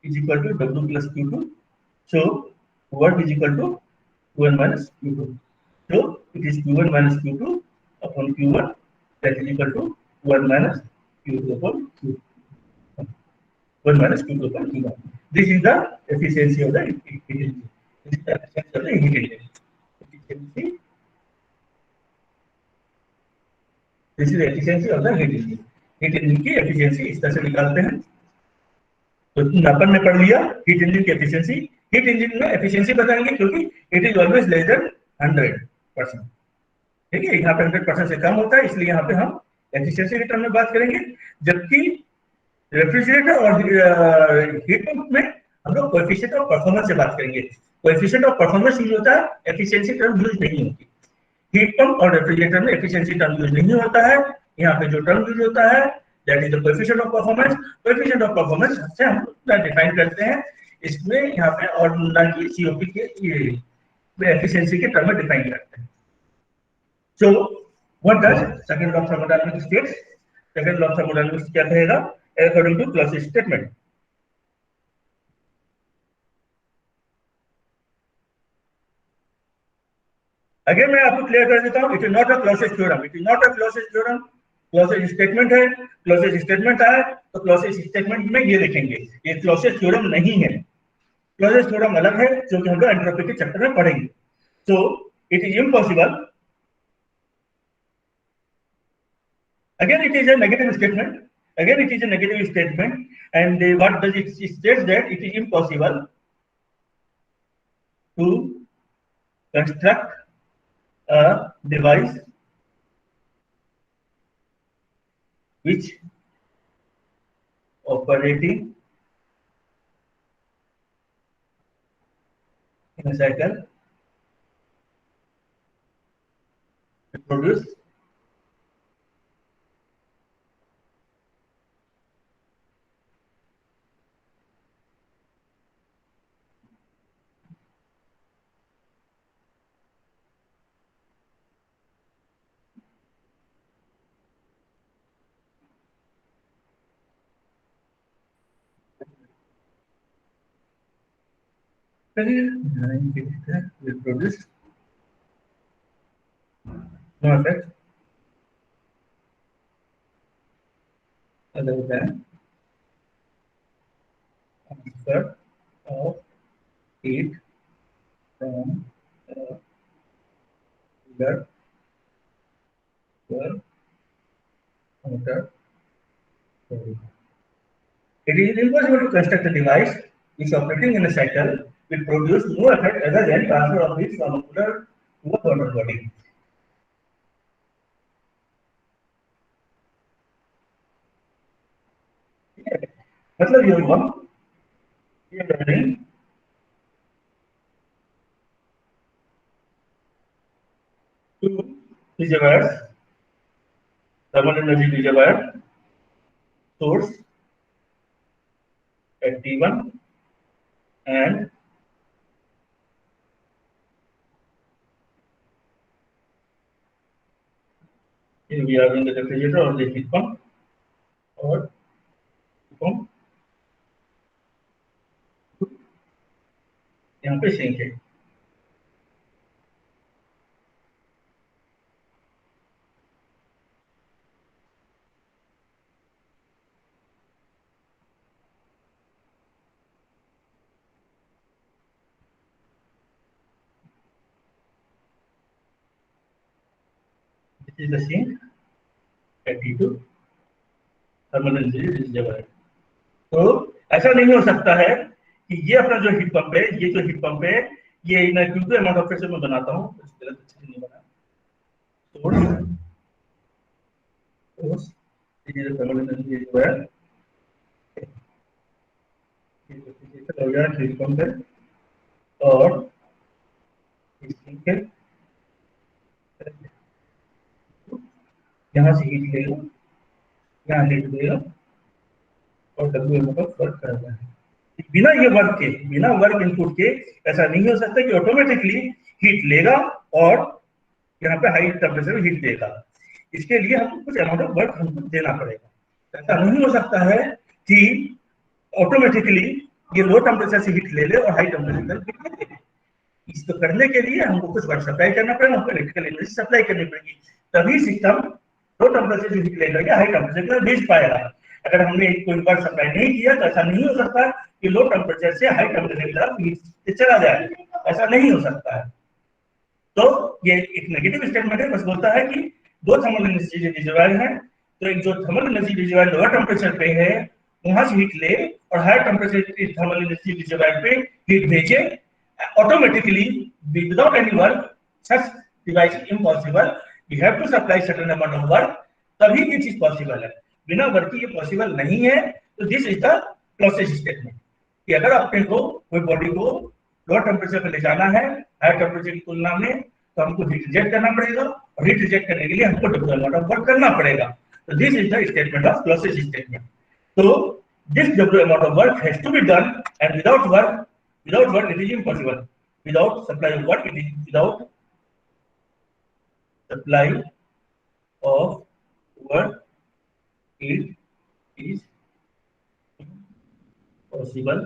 is equal to W plus Q2. So work is equal to Q1 minus Q2. So it is Q1 minus Q2 upon Q1, that is equal to 1 minus Q2 upon Q2. 1 minus Q2 upon Q1. This is the efficiency of the heat engine. This is the efficiency of the heat engine. Efficiency. This is the efficiency of the heat engine. Heat engine की efficiency इस तरह से निकालते हैं। तो अपन ने पढ़ लिया हीट इंजन की एफिशिएंसी, हीट इंजन में एफिशिएंसी बताएंगे क्योंकि it is always less than 100%, ठीक है, यहाँ पे 100% से कम होता है, इसलिए यहाँ पे हम एफिशिएंसी के टर्म में बात करेंगे, जबकि रेफ्रिजरेटर और हीट पंप में हम लोग कोएफिशिएंट ऑफ परफॉर्मेंस से बात करेंगे। कोएफिशिएंट ऑफ परफॉर्मेंस यूज होता है, एफिशिएंसी टर्म यूज नहीं होती। हीट पंप और रेफ्रिजरेटर में एफिशिएंसी टर्म यूज नहीं होता है, यहाँ पे जो टर्म यूज होता है that is the coefficient of performance. Coefficient of performance से हम डिफाइन करते हैं, इसमें यहाँ पे और ना कि सीओपी के ये एफिशिएंसी के टर्म में डिफाइन करते हैं। So what does second law of thermodynamics states, second law of thermodynamics क्या कहेगा, according to Clausius statement. Again मैं आपको क्लियर कर देता हूं, it is not a Clausius theorem, it is not a Clausius theorem, Clausius statement है। Clausius statement आए तो क्लॉसियस स्टेटमेंट में ये लिखेंगे, ये क्लॉसियस थ्योरम नहीं है। क्लॉसियस थ्योरम अलग है जो कि हम लोग एंट्रोपी के चैप्टर में पढ़ेंगे। So it is impossible, again it is a negative statement, again it is a negative statement, and what does it states that it is impossible to construct a device which operating in a cycle to produce will produce no effect other than transfer of heat from cooler to a motor. It is impossible to construct a device which operating in a cycle will produce no effect other than transfer of heat from a cooler to a thermal body. मतलब ये हुआ, ये learning two reservoirs, thermal energy reservoir source at T1 and we are in the refrigerator or the heat pump or pump यहाँ पे sink है। Is the sink at T2 thermal energy reservoir. तो ऐसा नहीं हो सकता है कि ये अपना जो हीट पंप है, ये जो हीट पंप है, ये इन Q2 अमाउंट ऑफ प्रेशर में बनाता हूँ, गलत अच्छे से नहीं बना। सोर्स थर्मल एनर्जी रिजर्वायर हो गया हीट पंप है और सिंक है, यहाँ से हीट लेगा, यहाँ हीट देगा और डब्ल्यू का वर्क करना है। बिना ये वर्क के, बिना वर्क इनपुट के ऐसा नहीं हो सकता कि ऑटोमेटिकली हीट लेगा और यहाँ पे हाई टेम्परेचर में हीट देगा। इसके लिए हमको कुछ अमाउंट ऑफ वर्क हमको देना पड़ेगा। ऐसा नहीं हो सकता है कि ऑटोमेटिकली ये लो टेम्परेचर से हीट ले ले और हाई टेम्परेचर हीट ले ले। इसको करने के लिए हमको कुछ वर्क सप्लाई करना पड़ेगा, हमको इलेक्ट्रिकल एनर्जी सप्लाई करनी पड़ेगी, तभी सिस्टम लो टेम्परेचर से हीट लेकर के हाई टेम्परेचर में भेज पाएगा। अगर हमने कोई वर्क सप्लाई नहीं किया तो ऐसा नहीं हो सकता कि लो टेम्परेचर से हाई टेम्परेचर की तरफ हीट चला जाए, ऐसा नहीं हो सकता है। तो ये एक नेगेटिव स्टेटमेंट है, बस बोलता है कि दो थर्मल एनर्जी रिजर्वायर है, तो एक जो thermal energy reservoir lower temperature पे है वहां से हीट ले और higher temperature thermal energy reservoir पे हीट भेजे automatically without any work. Such device is impossible. We have to supply certain amount of work, तभी ये चीज पॉसिबल है। बिना वर्क के ये पॉसिबल नहीं है। तो this is the process statement कि अगर अपने को कोई बॉडी को लोअर टेम्परेचर पे ले जाना है हायर टेम्परेचर की तुलना में, तो हमको हीट रिजेक्ट करना पड़ेगा और हीट रिजेक्ट करने के लिए हमको डबल अमाउंट ऑफ वर्क करना पड़ेगा। तो this is the statement of process statement. तो this double amount of work has to be done and without work it is impossible. Without supply of work, it is without supply of work, it is possible.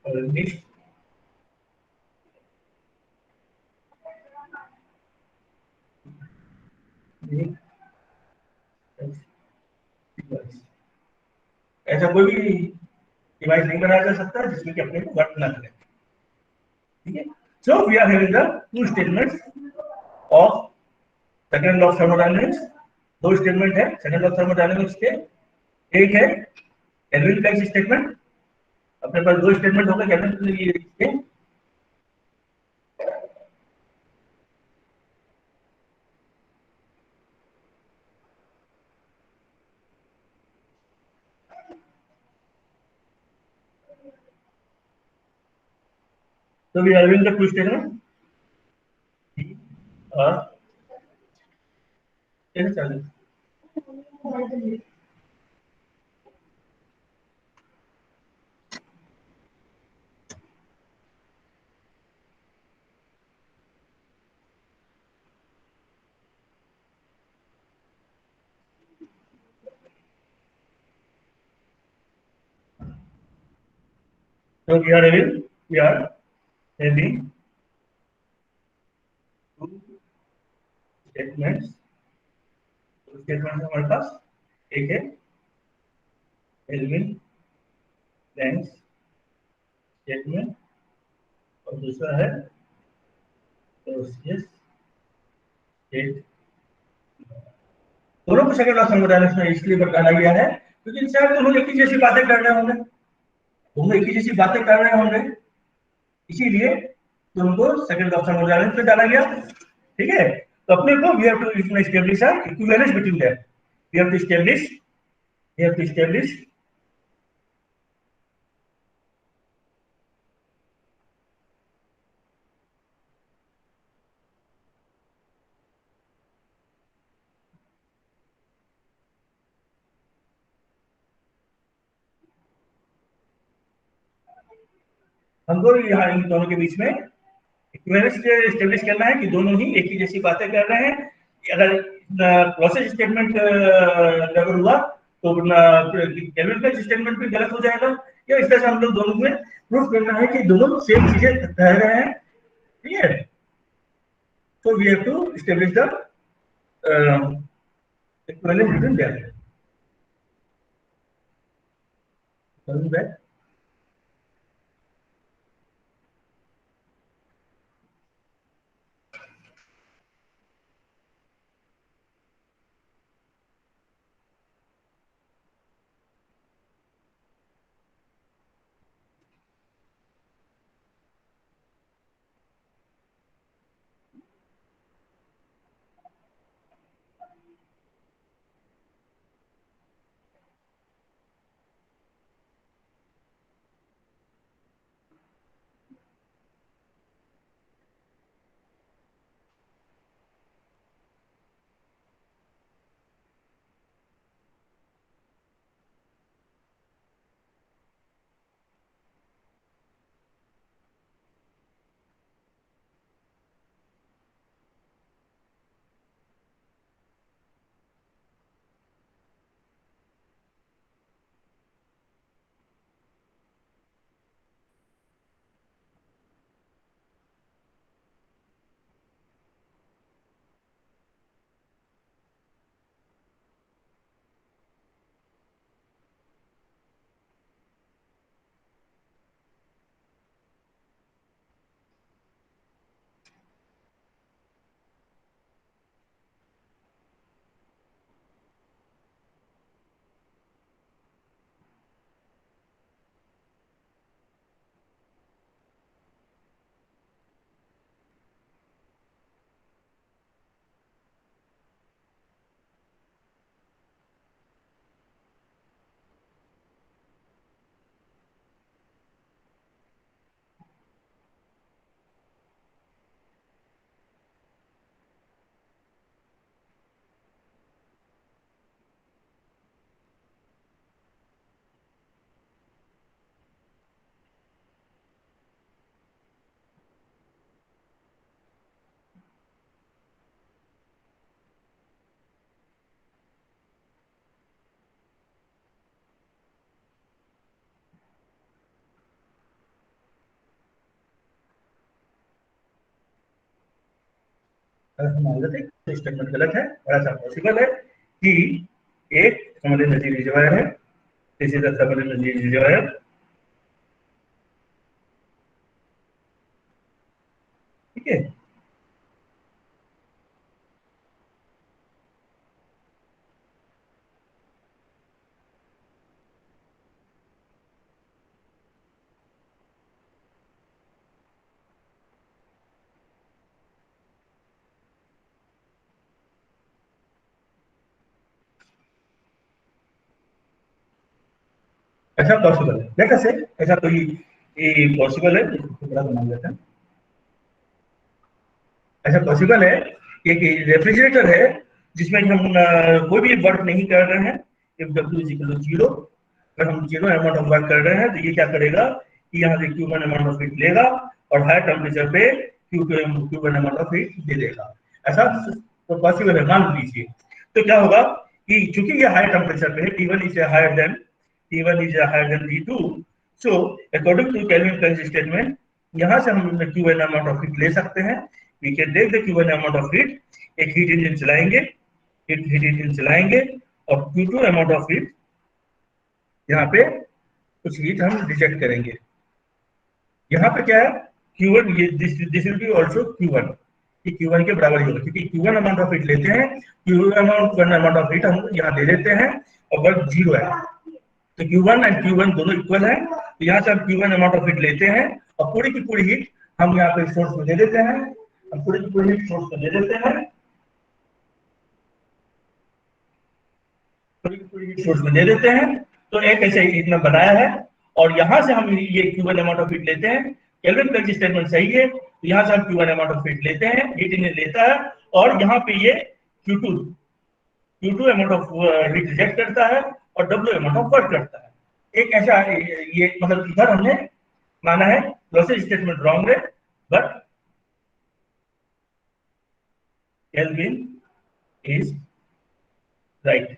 और next ऐसा कोई भी device नहीं बनाया जा सकता जिसमें कि अपने को वर्क ना करे। ठीक है, so we are having the two statements of second law of thermodynamics. दो स्टेटमेंट है सेकंड लॉ ऑफ थर्मोडायनामिक्स के। एक है केल्विन प्लैंक स्टेटमेंट, अपने पास दो स्टेटमेंट होंगे केल्विन प्लैंक के। So we are having the two statement. कैसे चल So we are having two statements। तो स्टेटमेंट हमारे पास एक है केल्विन प्लैंक स्टेटमेंट और दूसरा है प्रोसेस स्टेट। दोनों को सेकंड लॉ ऑफ थर्मोडायनामिक्स में इसलिए बताया गया है क्योंकि शायद दोनों एक ही जैसी बातें कर रहे होंगे, दोनों एक ही जैसी बातें कर रहे होंगे, इसीलिए दोनों को सेकंड लॉ ऑफ थर्मोडायनामिक्स में डाला गया। ठीक है, तो अपने को we have to establish a equivalence between them. We have to establish हमको यहाँ इन दोनों के बीच में इक्विवेलेंस एस्टैब्लिश करना है कि दोनों ही एक ही जैसी बातें कर रहे हैं। अगर प्रोसेस स्टेटमेंट अगर हुआ तो केल्विन प्लैंक स्टेटमेंट भी गलत हो जाएगा। या इस तरह से हम लोग दोनों में प्रूफ करना है कि दोनों सेम चीजें कह रहे हैं। ठीक है, तो we have to establish the equivalence between them. coming back अगर हम मान लेते हैं स्टेटमेंट गलत है, और ऐसा पॉसिबल है कि एक थर्मल एनर्जी रिजर्वायर है, this is the thermal energy reservoir, ठीक है। ऐसा पॉसिबल है, लेट अस से ऐसा कोई पॉसिबल है, टुकड़ा बना लेते हैं। ऐसा पॉसिबल है एक रेफ्रिजरेटर है जिसमें हम कोई भी वर्क नहीं कर रहे हैं, if W is equal to 0, अगर हम 0 अमाउंट ऑफ वर्क कर रहे हैं तो ये क्या करेगा कि यहाँ से Q1 अमाउंट ऑफ हीट लेगा और हाई टेम्परेचर पे Q1 अमाउंट ऑफ हीट दे देगा। ऐसा तो पॉसिबल है, मान लीजिए। तो क्या होगा कि चूंकि ये हाई टेम्परेचर पे है, T1 is higher than T2, so according to Kelvin Planck statement यहाँ से हम Q1 अमाउंट ऑफ हीट ले सकते हैं। We can take the Q1 amount of heat, एक हीट इंजन चलाएंगे, और Q2 अमाउंट ऑफ हीट यहाँ पे कुछ हीट हम रिजेक्ट करेंगे। यहाँ पे क्या है Q1, ये this will be also Q1, ये Q1 के बराबर ही होगा क्योंकि Q1 अमाउंट ऑफ हीट लेते हैं, Q1 अमाउंट ऑफ हीट हम यहाँ दे देते हैं और वर्क 0 है, तो Q1 एंड Q1 दोनों इक्वल है, तो यहाँ से हम Q1 अमाउंट ऑफ हीट लेते हैं और पूरी की पूरी हीट हम यहाँ पे सोर्स में दे देते हैं, हम पूरी की पूरी हीट सोर्स में दे देते हैं, पूरी की पूरी हीट सोर्स में दे देते हैं। तो एक ऐसे इतना बनाया है और यहाँ से हम ये Q1 अमाउंट ऑफ हीट लेते हैं, केल्विन प्लैंक स्टेटमेंट सही है, तो यहाँ से हम Q1 अमाउंट ऑफ हीट लेते हैं, हीट इंजन लेता है और यहाँ पे ये Q2 amount of heat reject करता है और W अमाउंट ऑफ वर्क करता है। एक ऐसा ये मतलब इधर हमने माना है क्लोसेस्ट स्टेटमेंट रॉन्ग है, but Kelvin is right.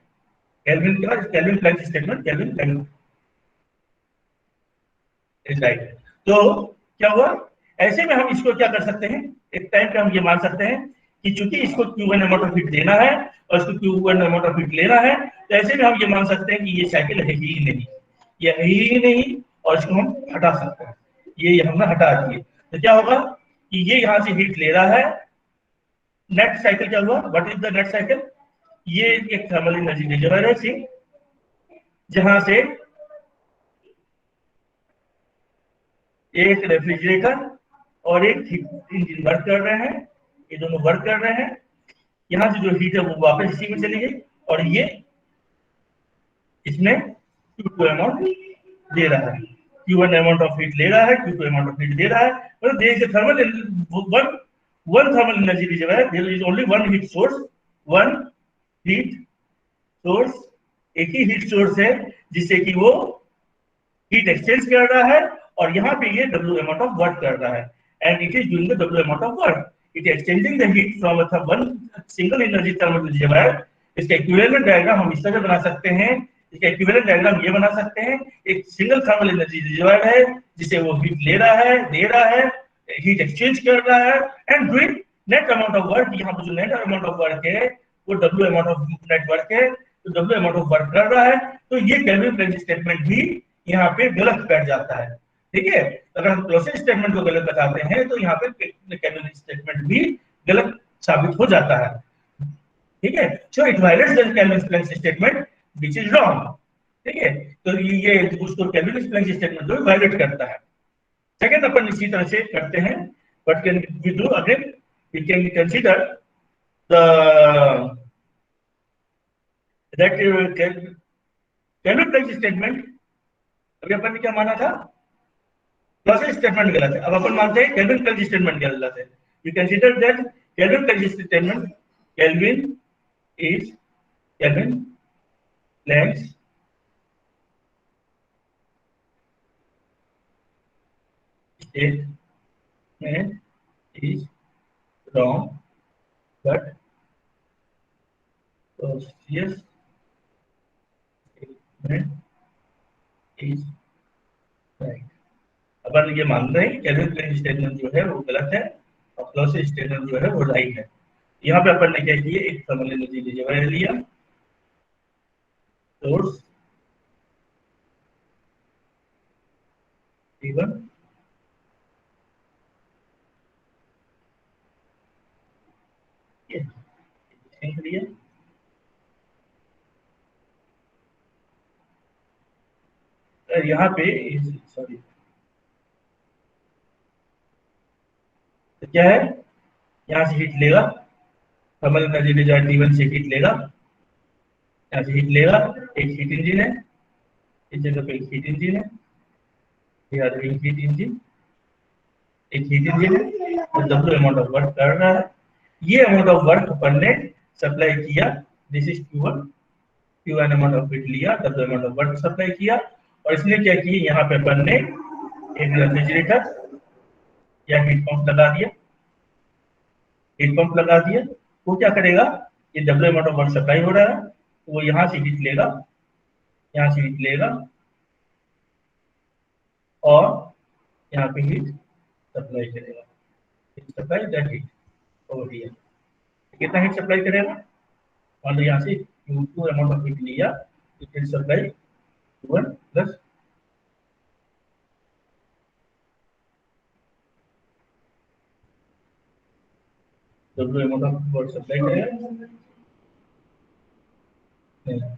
Kelvin Planck statement, Kelvin Planck is right. तो क्या हुआ, ऐसे में हम इसको क्या कर सकते हैं, एक टाइम पे हम ये मान सकते हैं कि चूंकि इसको Q1 अमाउंट ऑफ हीट देना है और इसको Q1 अमाउंट ऑफ हीट लेना है, तो ऐसे में हम ये मान सकते हैं कि ये साइकिल है ही नहीं, ये है ही नहीं, और इसको हम हटा सकते हैं, ये हमने हटा दिए। तो क्या होगा कि ये यहाँ से हीट ले रहा है, नेट साइकिल क्या हुआ, what is the net cycle, ये एक थर्मल एनर्जी रिजर्वायर है सी, जहां से एक रेफ्रिजरेटर और एक इंजन वर्क कर रहे हैं, ये दोनों वर्क कर रहे हैं, यहाँ से जो हीट है वो वापस इसी में चली गई और ये इसमें Q2 अमाउंट दे रहा है, Q1 अमाउंट ऑफ हीट ले रहा है, Q2 अमाउंट ऑफ हीट दे रहा है, मतलब there is thermal one thermal energy reservoir, there is only one heat source, one heat source, एक ही हीट सोर्स है जिससे कि वो हीट एक्सचेंज कर रहा है और यहाँ पे ये W अमाउंट ऑफ वर्क कर रहा है, and it is doing the W amount of work, it exchanging the heat from one single energy thermal reservoir. इसका इक्विवेलेंट डायग्राम हम इस तरह बना सकते हैं, इसका इक्विवेलेंट डायग्राम ये बना सकते हैं, एक सिंगल थर्मल एनर्जी रिजर्वायर है जिसे वो हीट ले रहा है, दे रहा है, हीट एक्सचेंज कर रहा है and doing net amount of work, यहाँ पे जो नेट अमाउंट ऑफ वर्क है वो W amount of net work है, तो W अमाउंट ऑफ वर्क कर रहा है, तो ये केल्विन प्लैंक स्टेटमेंट भी यहाँ पे गलत बैठ जाता है, ठीक है। अगर हम क्लोसेस्ट स्टेटमेंट को गलत बताते हैं तो यहाँ पे केल्विन स्टेटमेंट भी गलत साबित हो जाता है, ठीक है। So it violates the Kelvin Planck statement which is wrong, ठीक है। तो ये उसको केल्विन प्लैंक स्टेटमेंट को वायलेट करता है। सेकंड अपन इसी तरह से करते हैं, what can we do again, we can consider the that Kelvin Planck statement, अभी अपन ने क्या माना था, क्लोसेस्ट स्टेटमेंट गलत है, अब अपन मानते हैं केल्विन प्लैंक स्टेटमेंट गलत है। We consider that Kelvin Planck statement, Kelvin is Kelvin Planck statement is wrong, but Clausius statement is right। अपन ये मान रहे हैं केल्विन प्लैंक स्टेटमेंट जो है वो गलत है और क्लॉसियस स्टेटमेंट जो है वो राइट है। यहाँ पे अपन ने क्या किया, एक थर्मल एनर्जी रिजर्वायर लिया, सोर्स T1, लिया, यहाँ पे सॉरी तो क्या है, यहाँ से हीट लेगा, थर्मल एनर्जी रिजर्वायर T1 से हीट लेगा, यहाँ से हीट लेगा, एक हीट इंजन है, इस जगह पे एक हीट इंजन है, एक हीट इंजन, एक हीट इंजन है, तो डब्ल्यू अमाउंट ऑफ वर्क कर रहा है, ये अमाउंट ऑफ वर्क अपन ने सप्लाई किया, this is Q1, Q1 amount of heat लिया, W amount of work supply किया, और इसने क्या किया, यहाँ पे अपन ने एक रेफ्रिजरेटर या हीट पंप लगा दिया, हीट पंप लगा दिया, वो क्या करेगा, ये W amount of work supply हो रहा है, तो वो यहाँ से हीट लेगा, यहाँ से हीट लेगा, और यहाँ पे हीट सप्लाई करेगा, heat supply that heat over here, कितना हीट सप्लाई करेगा, मान लो यहाँ से Q2 अमाउंट ऑफ हीट लिया, heat supply Q1 plus W amount of work supply करेगा,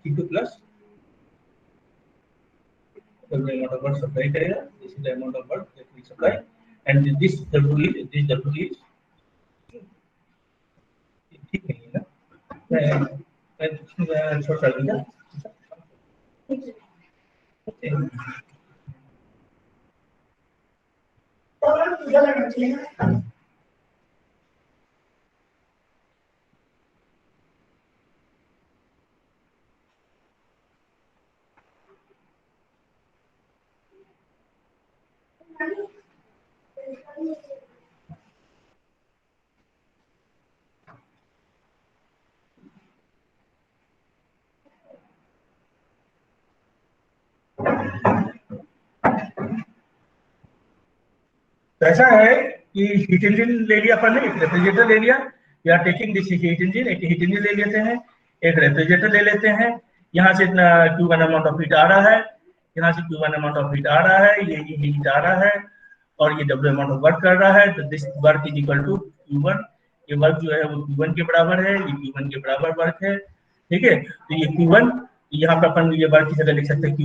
Q2 plus W amount of work supply करेगा, this is the amount of work that we supply, and this W is ठीक नहीं है ना, मैं छोड़ कर दूंगा, तो ऐसा है कि हीट इंजन ले लिया अपन ने, एक रेफ्रिजरेटर ले लिया, या टेकिंग दिस हीट इंजन, एक हीट इंजन ले लेते हैं, एक रेफ्रिजरेटर ले लेते हैं, यहाँ से इतना Q1 अमाउंट ऑफ हीट आ रहा है, यहाँ से Q1 अमाउंट ऑफ हीट आ रहा है, ये हीट आ रहा है, और ये W अमाउंट ऑफ वर्क कर रहा है, तो this work is equal to Q1, ये वर्क जो है वो Q1 के बराबर है, ये Q1 के बराबर वर्क है, ठीक है, तो ये Q1, यहाँ पे अपन ये वर्क की जगह लिख सकते हैं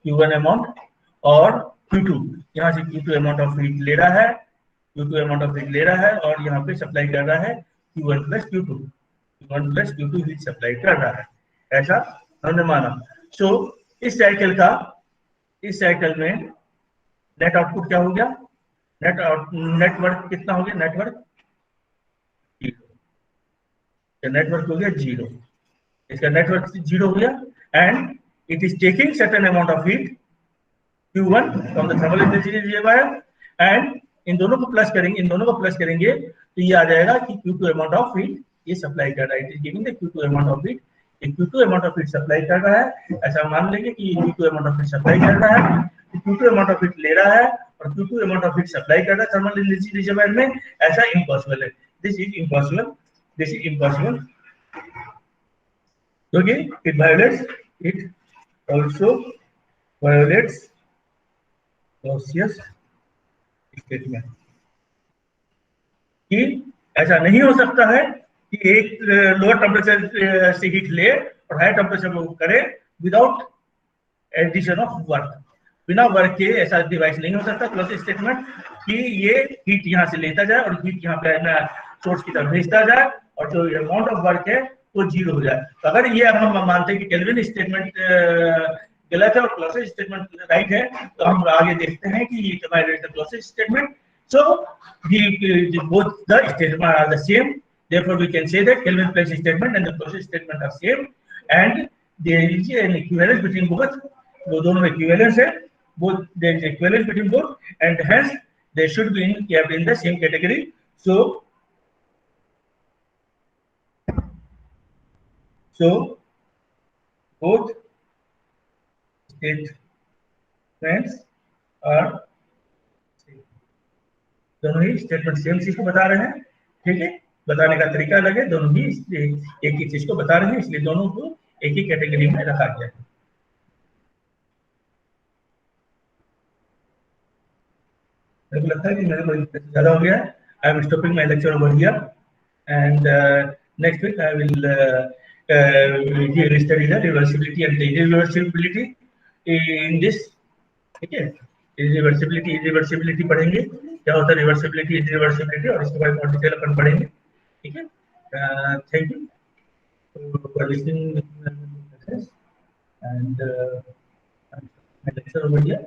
Q1 अमाउंट, और Q2, यहाँ से Q2 अमाउंट ऑफ हीट ले रहा है, Q2 अमाउंट ऑफ हीट ले रहा है, और यहाँ पे सप्लाई कर रहा है Q1 plus Q2 heat supply कर रहा है, ऐसा हमने माना। सो इस साइकिल में नेट आउटपुट क्या हो गया, नेटवर्क कितना हो गया, नेटवर्क हो गया 0, इसका नेटवर्क 0 हो गया, and it is taking certain amount of heat Q1 from the thermal energy reservoir, and in दोनों को प्लस करेंगे तो ये आ जाएगा कि Q2 अमाउंट ऑफ हीट ये सप्लाई कर रहा है, it is giving the Q2 amount of heat, ये Q2 amount of heat supply कर रहा है, ऐसा मान लेंगे कि Q2 amount of heat supply कर रहा है, Q2 अमाउंट ऑफ हीट ले रहा है और Q2 amount of heat supply कर रहा है थर्मल एनर्जी रिजर्वायर में, ऐसा इम्पॉसिबल है, दिस इज इम्पॉसिबल क्योंकि इट ऑल्सो वायोलेट्स गॉसियस स्टेटमेंट, कि ऐसा नहीं हो सकता है कि एक लोअर टेम्परेचर से हीट ले और हायर टेम्परेचर को करे विदाउट एडिशन ऑफ वर्क, बिना वर्क के ऐसा डिवाइस नहीं हो सकता क्लोज स्टेटमेंट, कि ये हीट यहाँ से लेता जाए और हीट यहाँ पे सोर्स की तरफ भेजता जाए और जो अमाउंट ऑफ वर्क है वो 0 हो जाए। तो अगर ये हम मानते हैं कि केल्विन स्टेटमेंट गलत है और क्लोज स्टेटमेंट राइट है, तो हम आगे देखते हैं कि ये close statement, so both the statements are the same, therefore we can say that Kelvin plus statement and the process statement are same, and there is an equivalence between both, वो दोनों में equivalence है, both there is equivalence between both, and hence they should be kept in the same category. So both statements are, दोनों ही statement same चीज को बता रहे हैं ठीक है, बताने का तरीका अलग है, दोनों भी एक ही चीज को बता रहे हैं, इसलिए दोनों को एक ही कैटेगरी में रखा गया है। मेरे को लगता है कि मेरे को ज्यादा हो गया है। I am stopping my lecture over here and next week I will study the reversibility and irreversibility in this, ठीक है। irreversibility पढ़ेंगे, क्या होता है रिवर्सिबिलिटी, irreversibility, और इसके बाद और डिटेल अपन पढ़ेंगे, ठीक है। Thank you for listening and lecture over here.